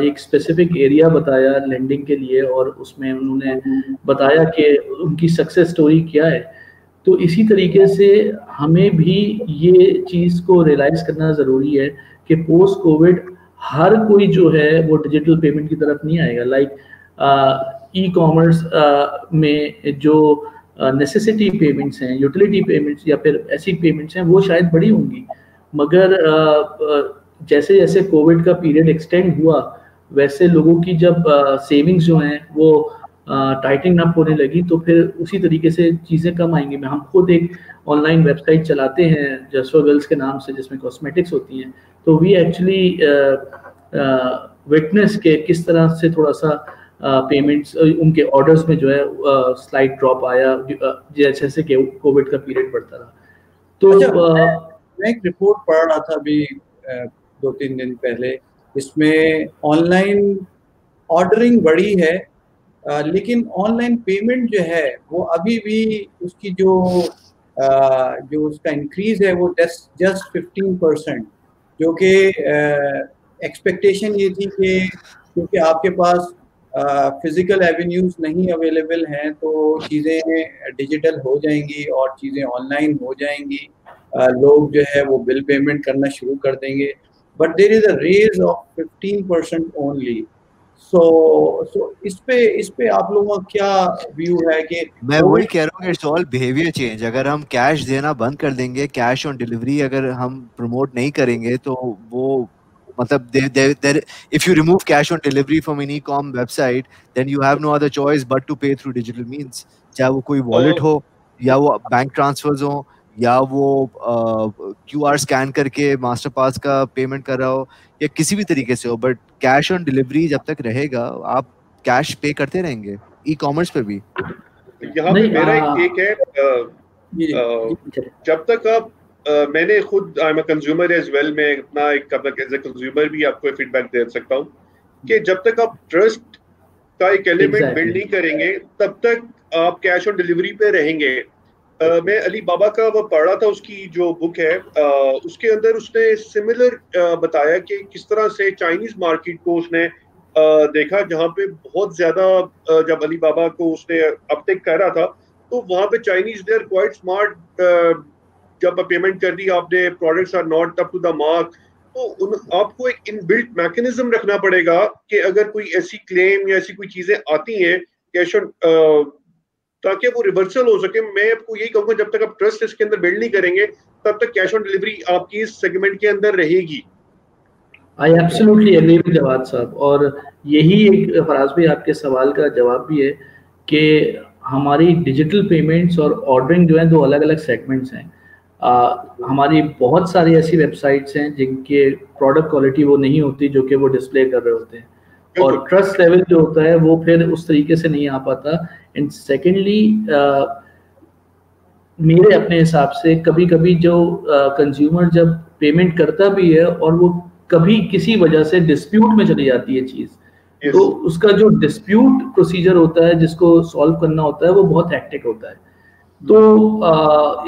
Speaker 4: एक स्पेसिफिक एरिया बताया लेंडिंग के लिए, और उसमें उन्होंने बताया कि उनकी सक्सेस स्टोरी क्या है, तो इसी तरीके से हमें भी ये चीज़ को रियलाइज़ करना ज़रूरी है कि पोस्ट कोविड हर कोई जो है वो डिजिटल पेमेंट की तरफ नहीं आएगा। लाइक ई कॉमर्स में जो नेसेसिटी पेमेंट्स हैं, यूटिलिटी पेमेंट्स या फिर ऐसी पेमेंट्स हैं, वो शायद बड़ी होंगी, मगर जैसे जैसे कोविड का पीरियड एक्सटेंड हुआ, वैसे लोगों की जब सेविंग्स जो हैं वो टाइटनिंग अप होने लगी, तो फिर उसी तरीके से चीज़ें कम आएंगी। हम खुद एक ऑनलाइन वेबसाइट चलाते हैं जसवा गर्ल्स के नाम से, जिसमें कॉस्मेटिक्स होती हैं, तो वी एक्चुअली विटनेस के किस तरह से थोड़ा सा पेमेंट्स उनके ऑर्डर्स में जो है स्लाइड ड्रॉप आया जैसे जैसे कोविड का पीरियड बढ़ता रहा। तो
Speaker 1: मैं एक रिपोर्ट पढ़ रहा था अभी 2-3 दिन पहले, इसमें ऑनलाइन ऑर्डरिंग बढ़ी है, लेकिन ऑनलाइन पेमेंट जो है वो अभी भी उसकी जो उसका इंक्रीज है वो जस्ट 15%, जो कि एक्सपेक्टेशन ये थी कि क्योंकि आपके पास फिजिकल एवेन्यूज नहीं अवेलेबल हैं तो चीज़ें डिजिटल हो जाएंगी और चीज़ें ऑनलाइन हो जाएंगी, लोग जो है वो बिल पेमेंट करना शुरू कर देंगे, but there is a range of 15% only. So इस पे आप लोगों का क्या व्यू है? कि
Speaker 3: मैं वही कह रहा हूँ, इट्स ऑल बिहेवियर चेंज। अगर हम कैश देना बंद कर देंगे, कैश ऑन डिलीवरी अगर हम प्रमोट नहीं करेंगे, तो वो मतलब if you remove cash on delivery from an e-com website, then you have no other choice but to pay through digital means, चाहे वो कोई वॉलेट हो या वो बैंक ट्रांसफर्स हो या वो QR स्कैन करके मास्टर पास का पेमेंट कर रहा हो या किसी भी तरीके से हो, बट कैश ऑन डिलीवरी जब तक रहेगा आप कैश पे करते रहेंगे ई कॉमर्स पे भी।
Speaker 5: यहाँ पे मेरा एक टेक है, जब तक आप मैंने खुद I am a consumer as well, मैं अपना एक एज ए कंज्यूमर भी आपको फीडबैक दे सकता हूँ कि जब तक आप ट्रस्ट का एक एलिमेंट बिल्ड नहीं करेंगे तब तक आप कैश ऑन डिलीवरी पे रहेंगे। मैं अली बाबा का वो पढ़ रहा था, उसकी जो बुक है उसके अंदर उसने सिमिलर बताया कि किस तरह से चाइनीज मार्केट को उसने देखा, जहाँ पे बहुत ज्यादा जब अली बाबा को उसने अपटेक कर रहा था तो वहाँ पे Chinese they are quite smart. जब पेमेंट कर दी आपने, products are not up to the mark, तो आपको एक इनबिल्ट मैकेनिज्म रखना पड़ेगा कि अगर कोई ऐसी क्लेम या ऐसी कोई चीजें आती हैं कैश ऑन, ताकि वो रिवर्सल हो सके। मैं आपको यही कहूँगा जब तक आप ट्रस्ट इसके अंदर बिल्ड नहीं करेंगे तब तक कैश ऑन डिलीवरी आपकी इस सेगमेंट के अंदर रहेगी।
Speaker 4: I absolutely agree with Jawad साहब, और यही एक फराज भाई आपके सवाल का जवाब भी है कि हमारी डिजिटल पेमेंट्स और ऑर्डरिंग जो है दो अलग अलग सेगमेंट्स हैं। हमारी बहुत सारी ऐसी वेबसाइट्स हैं जिनके प्रोडक्ट क्वालिटी वो नहीं होती जो कि वो डिस्प्ले कर रहे होते हैं, और ट्रस्ट लेवल जो होता है वो फिर उस तरीके से नहीं आ पाता। एंड सेकेंडली मेरे अपने हिसाब से कभी कभी जो कंज्यूमर जब पेमेंट करता भी है और वो कभी किसी वजह से डिस्प्यूट में चली जाती है चीज़, तो उसका जो डिस्प्यूट प्रोसीजर होता है जिसको सॉल्व करना होता है वो बहुत हैक्टिक होता है। तो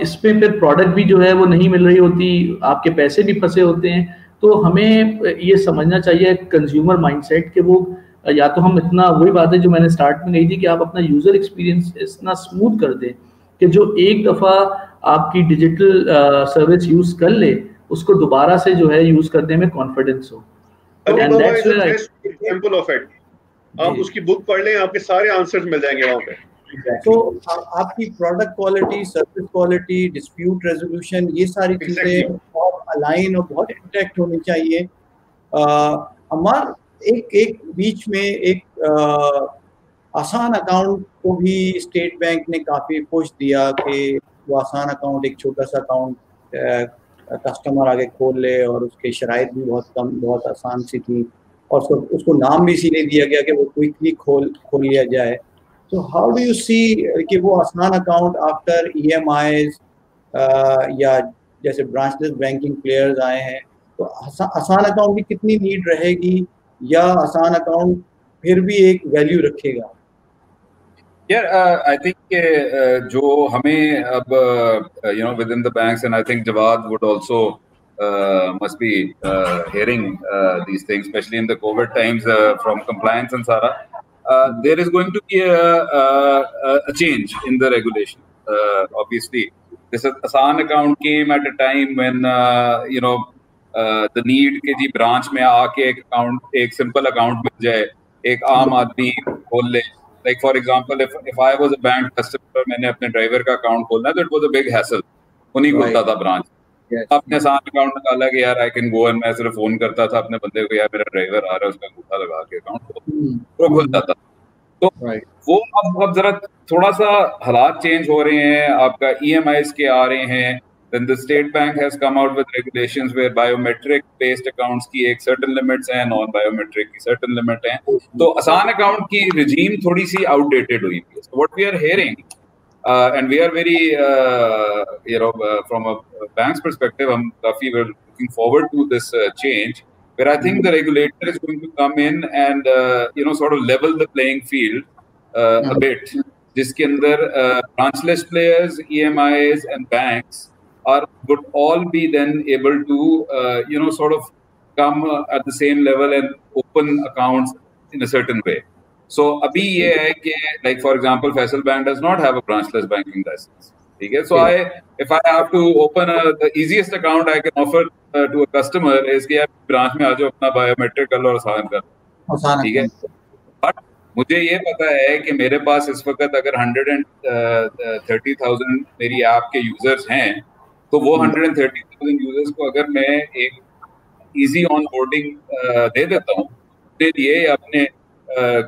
Speaker 4: इसमें फिर प्रोडक्ट भी जो है वो नहीं मिल रही होती, आपके पैसे भी फंसे होते हैं। तो हमें ये समझना चाहिए कंज्यूमर माइंडसेट कि वो या तो हम इतना, वही बात है जो मैंने स्टार्ट में कही थी कि आप अपना यूजर एक्सपीरियंस इतना स्मूथ कर दें कि जो एक दफा आपकी डिजिटल सर्विस यूज कर ले, उसको दोबारा से जो है यूज करने में कॉन्फिडेंस हो।
Speaker 5: Alibaba is a best example of it. आप उसकी बुक पढ़ लें, आपके सारे आंसर्स मिल जाएंगे वहाँ पे।
Speaker 1: तो आपकी product quality, service quality, dispute resolution, ये सारी चीजें बहुत अलाइन और बहुत इंटैक्ट होनी चाहिए। हमारे एक बीच में एक आसान अकाउंट को भी स्टेट बैंक ने काफी पुश दिया कि वो आसान अकाउंट, एक छोटा सा अकाउंट कस्टमर आगे खोल ले, और उसके शराइत भी बहुत कम, बहुत आसान सी थी, और उसको नाम भी इसीलिए दिया गया कि वो क्विकली खोल लिया जाए। So how do you see कि वो आसान अकाउंट आफ्टर EMIs या जैसे ब्रांचलेस बैंकिंग प्लेयर्स आए हैं, तो आसान अकाउंट की कितनी नीड रहेगी, या आसान अकाउंट फिर भी एक वैल्यू रखेगा?
Speaker 2: Yeah, I think जो हमें अब within the banks, and I think Jawad would also must be hearing these things, especially in the COVID times from compliance and Sara. There is going to be a change in the regulation. Obviously, this Asan account came at a time when the need कि जी branch में आके एक account, एक simple account मिल जाए, एक आम आदमी खोल ले. Like for example, if I was a bank customer, मैंने अपने driver का account खोलना है, तो it was a big hassle. उन्हीं खोलता था branch. अपने आसान अकाउंट निकाला कि यार I can go, and मैं सिर्फ फोन करता था अपने बंदे को, यार मेरा ड्राइवर आ रहा है, उसका अंगूठा लगा के अकाउंट वो खुलता था। तो वो अब जरा थोड़ा सा हालात चेंज हो रहे हैं, आपका EMIs के आ रहे हैं। Then the state bank has come out with regulations where biometric based accounts की एक certain limits हैं, non biometric की certain limit हैं। तो आसान अकाउंट की regime थोड़ी सी outdated हुई है। So what we are hearing and we are very from a bank's perspective, we're looking forward to this change, where I think the regulator is going to come in and sort of level the playing field a bit, जिसके अंदर branchless players, EMIs and banks would all be then able to sort of come at the same level and open accounts in a certain way. So अभी ये है कि like for example Faisal Bank does not have a branchless banking license. ठीक है? So if I have to open the easiest account I can offer to a customer is कि यार branch में आ जाओ, अपना biometric कर लो और आसान कर लो, ठीक है? But मुझे ये पता है कि मेरे पास इस वक्त अगर 130,000 मेरी ऐप के यूजर्स हैं, तो वो 130,000 यूजर्स को अगर मैं एक इजी ऑन बोर्डिंग दे देता हूँ, उसके लिए अपने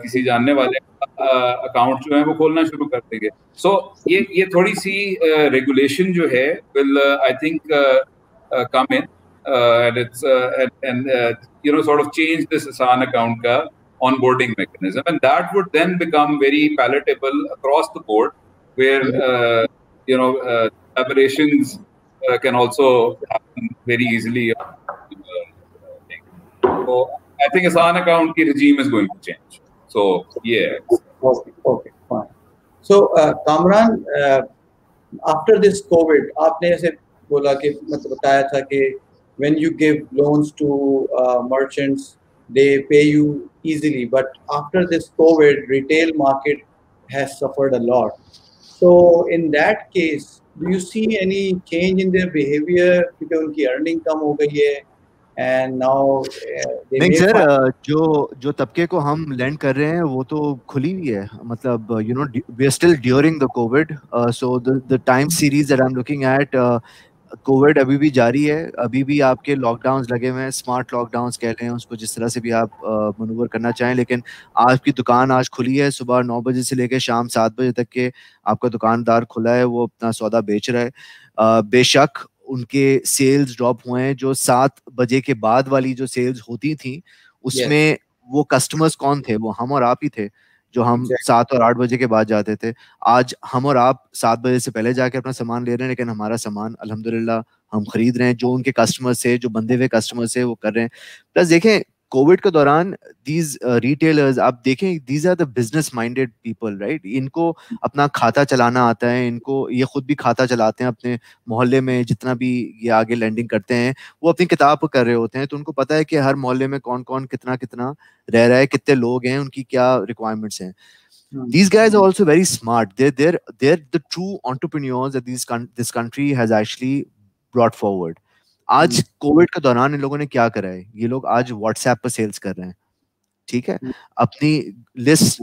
Speaker 2: किसी जानने वाले अकाउंट जो है वो खोलना शुरू कर देंगे। सो ये थोड़ी सी रेगुलेशन जो है will I think come in and it's sort of change this Asan account ka onboarding mechanism, and that would then become very palatable across the board, where collaborations can also happen very easily. So I think Asan account ki regime is going to change. So yeah.
Speaker 1: Okay, fine. So Kamran, after this COVID, आपने ऐसे बोला कि मतलब बताया था कि when you give loans to merchants, they pay you easily. But after this COVID, retail market has suffered a lot. So in that case, do you see any change in their behavior because उनकी earning कम हो गई है, and now
Speaker 3: नहीं sir, जो तबके को हम lend कर रहे हैं वो तो खुली हुई है, मतलब we are still during the COVID, so the time series that I'm looking at, Covid अभी भी जारी है, अभी भी आपके लॉकडाउन्स लगे हुए हैं, स्मार्ट लॉकडाउन्स कह रहे हैं उसको, जिस तरह से भी आप मनूवर करना चाहें। लेकिन आपकी दुकान आज खुली है, सुबह 9 बजे से लेकर शाम 7 बजे तक के आपका दुकानदार खुला है, वो अपना सौदा बेच रहा है। बेशक उनके सेल्स ड्रॉप हुए हैं, जो 7 बजे के बाद वाली जो सेल्स होती थी उसमें वो कस्टमर्स कौन थे? वो हम और आप ही थे, जो हम 7 और 8 बजे के बाद जाते थे। आज हम और आप 7 बजे से पहले जाके अपना सामान ले रहे हैं, लेकिन हमारा सामान अल्हम्दुलिल्लाह हम खरीद रहे हैं, जो उनके कस्टमर्स से, जो बंधे हुए कस्टमर्स से वो कर रहे हैं। प्लस देखें, कोविड के दौरान these retailers, आप देखें, these are the business minded people, right? इनको अपना खाता चलाना आता है, इनको ये खुद भी खाता चलाते हैं अपने मोहल्ले में, जितना भी ये आगे लैंडिंग करते हैं वो अपनी किताब कर रहे होते हैं, तो उनको पता है कि हर मोहल्ले में कौन कौन कितना कितना रह रहा है, कितने लोग हैं, उनकी क्या रिक्वायरमेंट्स हैं. These guys are also very smart. They're the true entrepreneurs that this country has actually brought forward. आज कोविड के दौरान इन लोगों ने क्या करा है, ये लोग आज व्हाट्सएप पर सेल्स कर रहे हैं, ठीक है, अपनी लिस्ट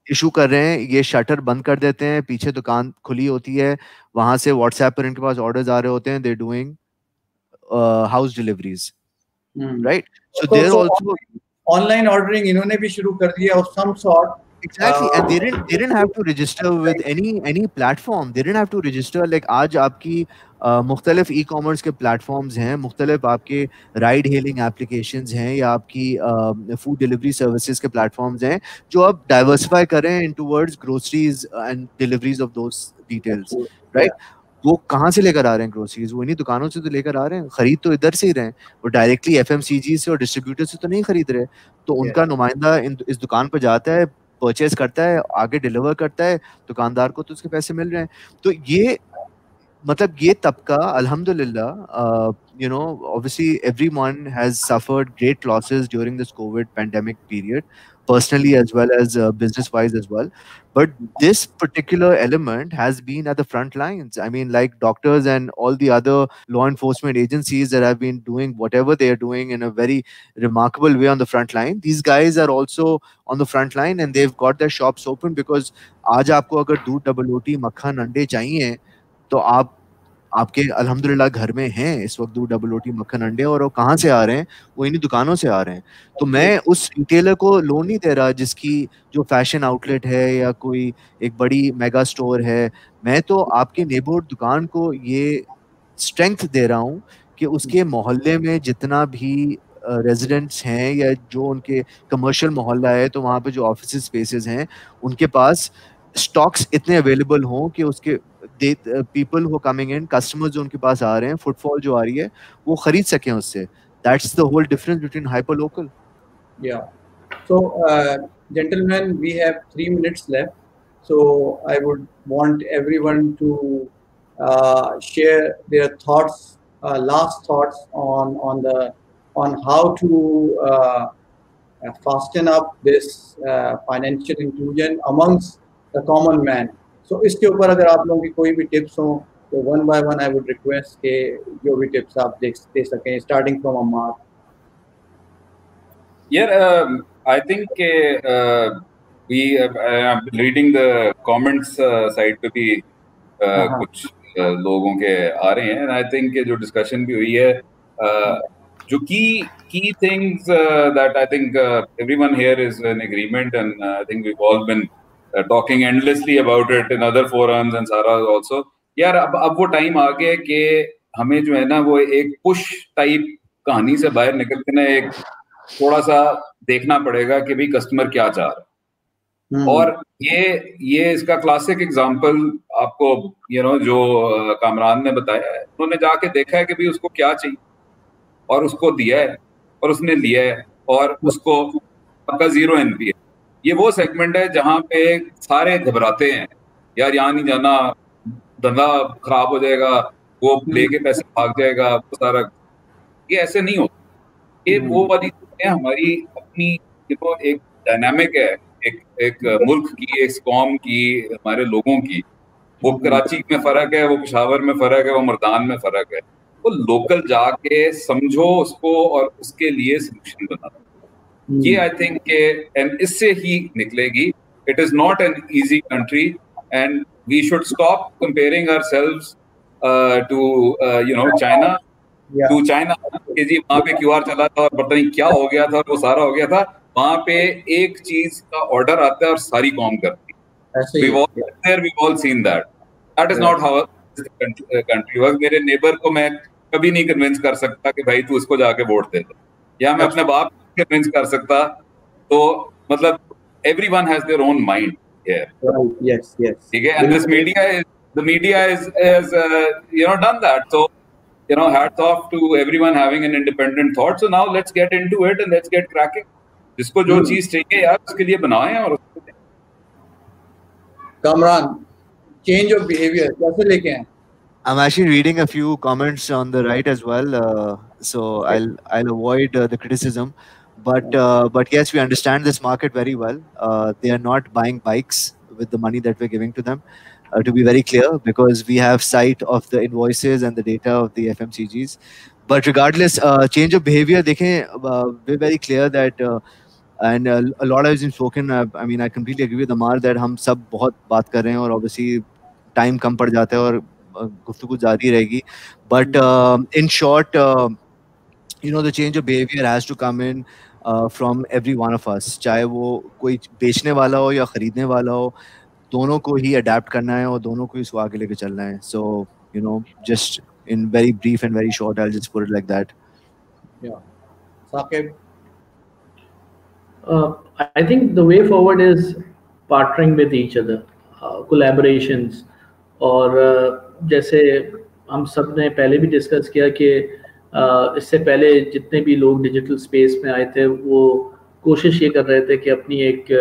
Speaker 3: इशू कर रहे हैं, ये शटर बंद कर देते हैं, पीछे दुकान खुली होती है, वहां से व्हाट्सएप पर इनके पास ऑर्डर्स आ रहे होते हैं, they doing house deliveries, right? So there also
Speaker 1: online ordering इन्होंने भी शुरू कर दिया of some sort.
Speaker 3: Exactly, and they didn't have to register with any platform. They didn't have to register. Like आज आपकी मुख्तलिफ e-commerce के platforms हैं, मुख्तलिफ आपके ride hailing applications हैं, या आपकी food delivery services के platforms हैं, जो अब diversify कर रहे हैं towards groceries and deliveries of those details, right? वो कहाँ से लेकर आ रहे हैं ग्रोसरीज? वो इन्हीं दुकानों से तो लेकर आ रहे हैं, खरीद तो इधर से ही रहे हैं, वो डायरेक्टली FMCG से और डिस्ट्रीब्यूटर से तो नहीं खरीद रहे. तो उनका नुमाइंदा इस दुकान पर जाता है, परचेज करता है, आगे डिलीवर करता है, दुकानदार को तो उसके पैसे मिल रहे हैं. तो ये मतलब ये तबका अल्हम्दुलिल्लाह, you know, obviously everyone has suffered great losses during this COVID pandemic period, personally as well as business wise as well, but this particular element has been at the front lines. I mean, like doctors and all the other law enforcement agencies that have been doing whatever they are doing in a very remarkable way on the front line, these guys are also on the front line and they've got their shops open, because आज आपको अगर दूध, double रोटी, मक्खन, अंडे चाहिए तो आपके अल्हम्दुलिल्लाह घर में हैं इस वक्त दूध, डबल रोटी, मक्खन, अंडे, और वो कहाँ से आ रहे हैं? वो इन्हीं दुकानों से आ रहे हैं. तो मैं उस रिटेलर को लोन नहीं दे रहा जिसकी जो फैशन आउटलेट है या कोई एक बड़ी मेगा स्टोर है. मैं तो आपके नेबरहुड दुकान को ये स्ट्रेंथ दे रहा हूँ कि उसके मोहल्ले में जितना भी रेजिडेंट्स हैं या जो उनके कमर्शियल मोहल्ला है, तो वहाँ पे जो ऑफिस स्पेसेस हैं उनके पास स्टॉक्स इतने अवेलेबल हों कि उसके people who coming in, customers जो उनके पास आ रहे हैं, फुटफॉल जो आ रही है, वो खरीद सकें उससे. That's the whole difference between hyper local.
Speaker 1: Yeah. So, gentlemen, we have 3 minutes left. So, I would want everyone to share their thoughts, last thoughts on how to fasten up this financial inclusion amongst the common man. So, इसके ऊपर अगर आप लोगों की कोई भी tips हो तो one by one I would request के जो भी टिप्स आप दे सकें, starting from Ammar.
Speaker 2: Yeah, I think I'm reading the comments side पे भी कुछ लोगों के आ रहे हैं, and I think जो discussion भी हुई है, जो key things that I think everyone here is in agreement, and I think we've all been talking endlessly about it in other forums and Sarah also. यार अब वो टाइम आ गया कि हमें जो है ना वो एक पुश टाइप कहानी से बाहर निकल के ना एक थोड़ा सा देखना पड़ेगा कि भाई कस्टमर क्या चाह रहा है. और ये इसका क्लासिक एग्जांपल आपको जो कामरान ने बताया है, उन्होंने जाके देखा है कि भाई उसको क्या चाहिए और उसको दिया है और उसने लिया है और उसको आपका 0 NPA. ये वो सेगमेंट है जहां पे सारे घबराते हैं, यार यहाँ नहीं जाना, धंधा खराब हो जाएगा, वो लेके पैसे भाग जाएगा, वो सारा. ये ऐसे नहीं होता. ये वो वाली चीजें हमारी अपनी एक डायनामिक है, एक मुल्क की, एक कौम की, हमारे लोगों की. वो कराची में फर्क है, वो पेशावर में फर्क है, वो मर्दान में फर्क है. वो लोकल जाके समझो उसको और उसके लिए सोल्यूशन बनाना. ये आई थिंक के एंड इससे ही निकलेगी. It is not an easy country and we should stop comparing ourselves to China. To China कि जी वहाँ पे QR चला था और पता नहीं क्या हो गया था और वो सारा हो गया था. वहाँ पे एक चीज का ऑर्डर आता है और सारी कॉम करती है. We've all seen that. That is not how the country works. मेरे नेबर को मैं कभी नहीं कन्विंस कर सकता कि भाई तू इसको जाके वोट दे दे, या मैं अपने बाप को कन्विंस कर सकता. तो मतलब everyone has their own mind here.
Speaker 1: Yes.
Speaker 2: ठीक है. And the media is done that. So hats off to everyone having an independent thought. So now let's get into it and let's get cracking. जिसको जो चीज चाहिए यार उसके लिए बनाएं और उसको दें.
Speaker 1: Kamran, change of behavior कैसे लेके आए?
Speaker 3: I'm actually reading a few comments on the right as well, so I'll avoid the criticism. But yes, we understand this market very well. They are not buying bikes with the money that we're giving to them. To be very clear, because we have sight of the invoices and the data of the FMCGs. But regardless, change of behavior, we're very clear that, and a lot has been spoken. I mean, I completely agree with Amar that हम सब बहुत बात कर रहे हैं और obviously time कम पड़ जाता है और गुफ्तगू जारी रहेगी. But in short, the change of behavior has to come in from every one of us. चाहे वो कोई बेचने वाला हो या खरीदने वाला हो, दोनों को ही अडेप्ट करना है और दोनों को इसको आगे लेके चलना है. So just in very brief and very short, I'll just put it like that.
Speaker 1: Yeah. Saqib?
Speaker 4: I think the way forward is partnering with each other, collaborations. और जैसे हम सब ने पहले भी डिस्कस किया कि इससे पहले जितने भी लोग डिजिटल स्पेस में आए थे वो कोशिश ये कर रहे थे कि अपनी एक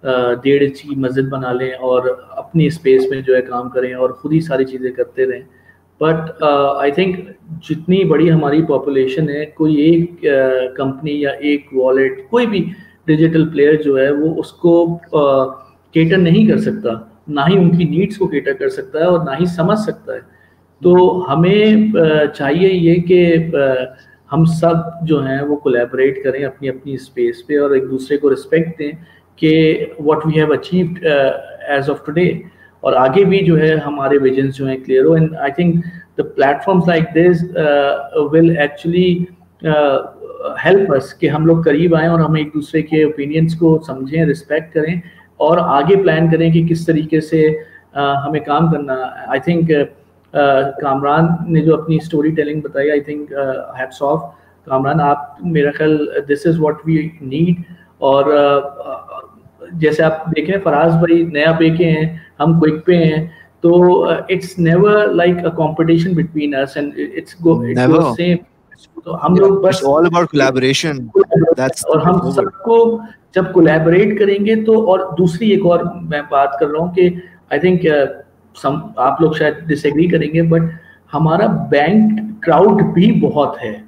Speaker 4: 1.5 इंच की मस्जिद बना लें और अपनी स्पेस में जो है काम करें और खुद ही सारी चीज़ें करते रहें. बट आई थिंक जितनी बड़ी हमारी पॉपुलेशन है, कोई एक कंपनी या एक वॉलेट, कोई भी डिजिटल प्लेयर जो है वो उसको केटर नहीं कर सकता, ना ही उनकी नीड्स को केटर कर सकता है और ना ही समझ सकता है. तो हमें चाहिए ये कि हम सब जो हैं वो कोलैबोरेट करें अपनी अपनी स्पेस पे और एक दूसरे को रिस्पेक्ट दें कि what we have achieved as of today, और आगे भी जो है हमारे विजन जो हैं क्लियर हो. And I think the platforms like this will actually help us कि हम लोग करीब आएँ और हम एक दूसरे के ओपिनियंस को समझें, रिस्पेक्ट करें और आगे प्लान करें कि किस तरीके से हमें काम करना. आई थिंक कामरान ने जो अपनी स्टोरी टेलिंग बताई, I think hats off Kamran. आप, मेरा ख्याल this is what we need. और जैसे आप देखें फराज भाई नया पे के हैं, हम क्विक पे हैं, तो it's never like a competition between us and it's same. तो हम लोग बस
Speaker 3: ऑल अबाउट कोलैबोरेशन. दैट्स
Speaker 4: और हम सबको जब कोलैबोरेट करेंगे तो, और दूसरी एक और मैं बात कर रहा हूँ कि आई थिंक आप लोग शायद डिसएग्री करेंगे, बट हमारा बैंक क्राउड भी बहुत है,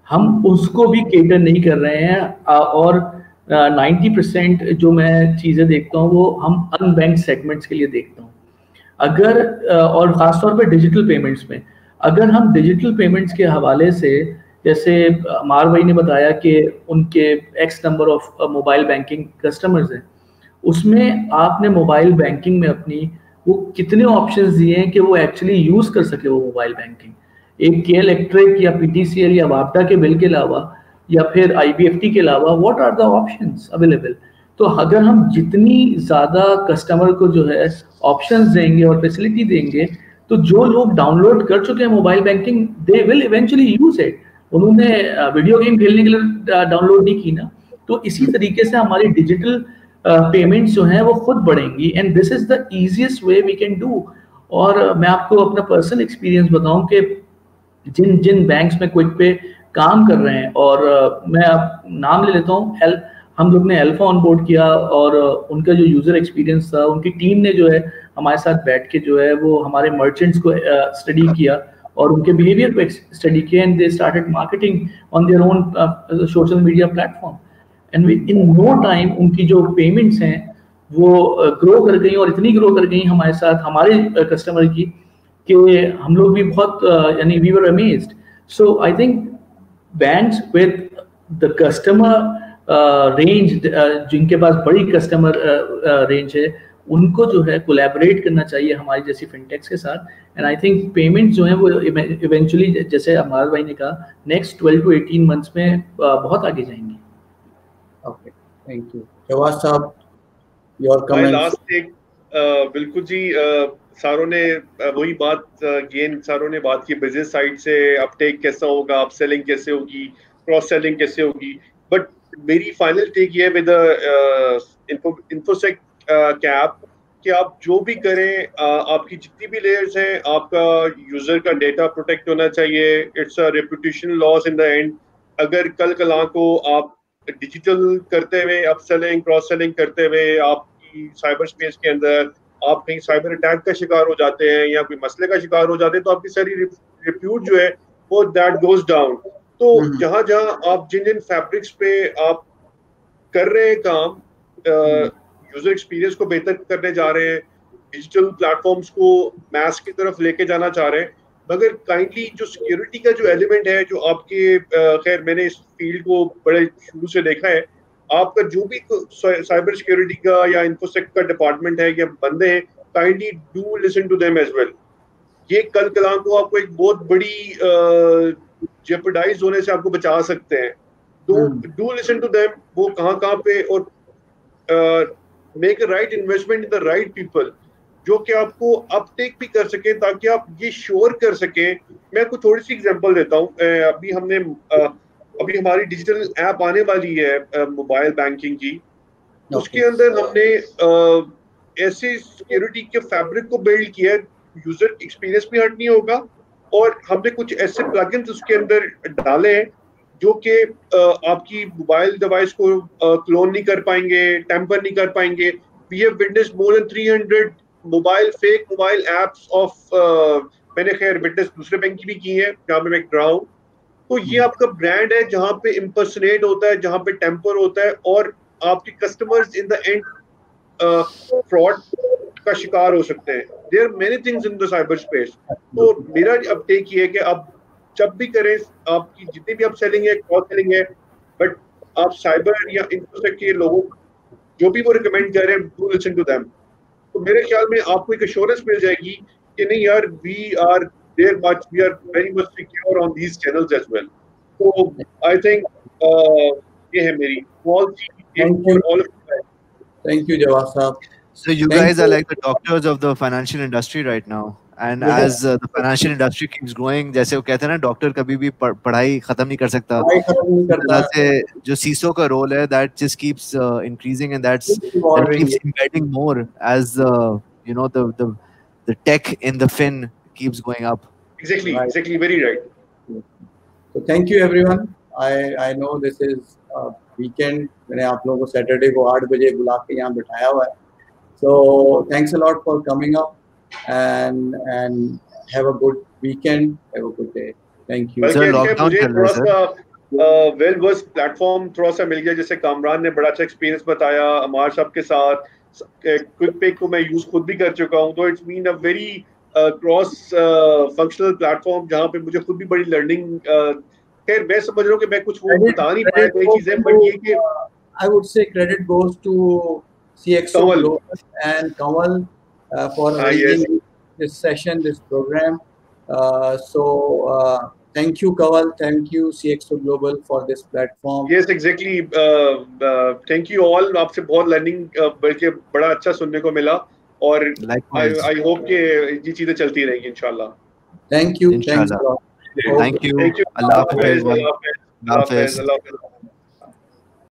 Speaker 4: हम उसको भी केटर नहीं कर रहे हैं. और 90% जो मैं चीज़ें देखता हूँ वो हम अनबैंक सेगमेंट्स के लिए देखता हूँ. अगर और ख़ासतौर पे डिजिटल पेमेंट्स में, अगर हम डिजिटल पेमेंट्स के हवाले से, जैसे अमार भाई ने बताया कि उनके X number of mobile banking customers हैं, उसमें आपने मोबाइल बैंकिंग में अपनी वो कितने ऑप्शंस दिए हैं कि वो एक्चुअली यूज़ कर सके वो मोबाइल बैंकिंग. एक के इलेक्ट्रिक या PTCL या वापडा के बिल के अलावा या फिर IBFT के अलावा what are the options available. तो अगर हम जितनी ज़्यादा कस्टमर को जो है ऑप्शंस देंगे और फैसिलिटी देंगे, तो जो लोग डाउनलोड कर चुके हैं mobile banking, they will eventually use it. उन्होंने वीडियो गेम खेलने के लिए डाउनलोड नहीं की ना. तो इसी तरीके से हमारी डिजिटल पेमेंट्स जो हैं वो खुद बढ़ेंगी. And this is the easiest way we can do. और मैं आपको अपना पर्सनल एक्सपीरियंस बताऊं कि जिन जिन बैंक्स में क्विक पे काम कर रहे हैं, और मैं आप नाम ले लेता हूँ, हम लोग ने अल्फा ऑन बोर्ड किया और उनका जो यूजर एक्सपीरियंस था, उनकी टीम ने जो है हमारे साथ बैठ के जो है वो हमारे मर्चेंट्स को स्टडी किया और उनके बिहेवियर को स्टडी किया. And they started marketing on their own social media platform. And in no time उनकी जो पेमेंट्स हैं वो ग्रो कर गई, और इतनी ग्रो कर गई हमारे साथ, हमारे कस्टमर की, कि हम लोग भी बहुत यानी we were amazed. So I think banks with the customer range, जिनके पास बड़ी कस्टमर रेंज है, उनको जो है कोलैबोरेट करना चाहिए हमारी जैसी फिनटेक्स के साथ. एंड आई थिंक पेमेंट्स जो है वो इवेंचुअली, जैसे अमार भाई ने कहा, नेक्स्ट 12 to 18 मंथ्स में बहुत आगे जाएंगे.
Speaker 1: Okay, thank you. जवाद साहब, योर कमेंट्स.
Speaker 5: Last take. बिल्कुल जी, सारों ने वही बात सारों ने बात की, बिजनेस साइड से अपटेक कैसा होगा, अपसेलिंग कैसे होगी, क्रॉस सेलिंग कैसे होगी. बट मेरी फाइनल टेक ये विद इन्फोसेक कैप, कि आप जो भी करें, आपकी जितनी भी लेयर्स हैं, आपका यूजर का डेटा प्रोटेक्ट होना चाहिए. It's a reputation loss in the and. अगर कल कला को आप डिजिटल करते हुए, अप सेलिंग क्रॉस सेलिंग करते हुए आपकी साइबर स्पेस के अंदर आप कहीं साइबर अटैक का शिकार हो जाते हैं या कोई मसले का शिकार हो जाते हैं, तो आपकी सारी रिप्यूट जो है वो दैट गोज डाउन. तो जहां जहां आप जिन जिन फैब्रिक्स पे आप कर रहे हैं काम, यूजर एक्सपीरियंस को बेहतर करने जा रहे हैं, डिजिटल प्लेटफॉर्म्स को मैस की तरफ लेके जाना चाह रहे हैं, मगर काइंडली जो सिक्योरिटी का जो एलिमेंट है, जो आपके खैर मैंने इस फील्ड को बड़े शुरू से देखा है, आपका जो भी साइबर सिक्योरिटी का या इंफोसेक का डिपार्टमेंट है या बंदे हैं, kindly do listen to them as well. ये कल कलाम को आपको एक बहुत बड़ी जेपरडाइज होने से आपको बचा सकते हैं. तो डू लिसन टू देम, वो कहाँ पे, और make a right investment in the right people जो कि आपको अपटेक भी कर सके, ताकि आप ये श्योर कर सके. मैं आपको थोड़ी सी एग्जांपल देता हूँ. अभी हमारी डिजिटल ऐप आने वाली है मोबाइल बैंकिंग की. उसके अंदर हमने ऐसे सिक्योरिटी के फैब्रिक को बिल्ड किया है, यूजर एक्सपीरियंस भी हट नहीं होगा, और हमने कुछ ऐसे प्लगइन्स उसके अंदर डाले हैं जो कि आपकी मोबाइल डिवाइस को क्लोन नहीं कर पाएंगे, टेम्पर नहीं कर पाएंगे. We have witnessed more than 300 fake mobile apps of, मैंने खैर विटनेस दूसरे बैंक की भी की है जहाँ पे मैं रहा हूँ. तो ये आपका ब्रांड है जहाँ पे इम्पर्सनेट होता है, जहाँ पे टेम्पर होता है, और आपके customers in the end fraud का शिकार हो सकते हैं. There are many things in the cyber space. तो मेरा अब टेक ये है कि आप जब भी करें, आपकी जितनी भी आप सेलिंग है, क्रॉस सेलिंग है, बट आप साइबर या इंफोसेक के लोगों जो भी वो रिकमेंड कर रहे हैं, डू लिसन टू देम. तो मेरे ख्याल में आपको एक एश्योरेंस मिल जाएगी कि नहीं यार, we are very much secure on these channels as well. तो आई थिंक ये है मेरी स्मॉल सी.
Speaker 1: Thank you, Jawad Saab.
Speaker 3: So you guys are like the doctors of the financial industry right now. And as the financial industry keeps growing, जैसे वो कहते हैं ना, डॉक्टर कभी भी पढ़ाई खत्म नहीं कर सकता. से जो सीसो का रोल है, that just keeps increasing, and that keeps embedding more as you know, the tech in the fin keeps going up.
Speaker 5: Exactly, very right.
Speaker 1: So thank you everyone. I know this is weekend. मैंने आप लोगों को Saturday को 8 बजे बुला के यहाँ बिठाया हुआ है. So thanks a lot for coming up. And have a good weekend. Have a good day. Thank you.
Speaker 3: Sir, lockdown चल रहा है सर.
Speaker 5: वेल वर्स्ट प्लेटफॉर्म थोड़ा सा मिल गया, जैसे कामरान ने बड़ा अच्छा एक्सपीरियंस बताया अमार साहब के साथ. क्विक पिक को मैं यूज खुद भी कर चुका हूँ, तो it's been a very cross functional platform जहाँ पे मुझे खुद भी बड़ी लर्निंग. खैर मैं समझ रहा हूँ कि मैं कुछ वो बता नहीं पाया कोई चीजें, बट ये कि
Speaker 1: I would say credit goes to CXO Global and Kamal for arranging this session, this program. Thank you, Kamal. Thank you, CXO Global, for this platform.
Speaker 5: Yes, exactly. Thank you all. आपसे बहुत learning बल्कि बड़ा अच्छा सुनने को मिला, और I hope कि ये चीजें चलती रहेंगी इंशाल्लाह.
Speaker 1: Thank you. Thanks a lot.
Speaker 3: Thank you. Allah Hafiz.
Speaker 5: Allah Hafiz.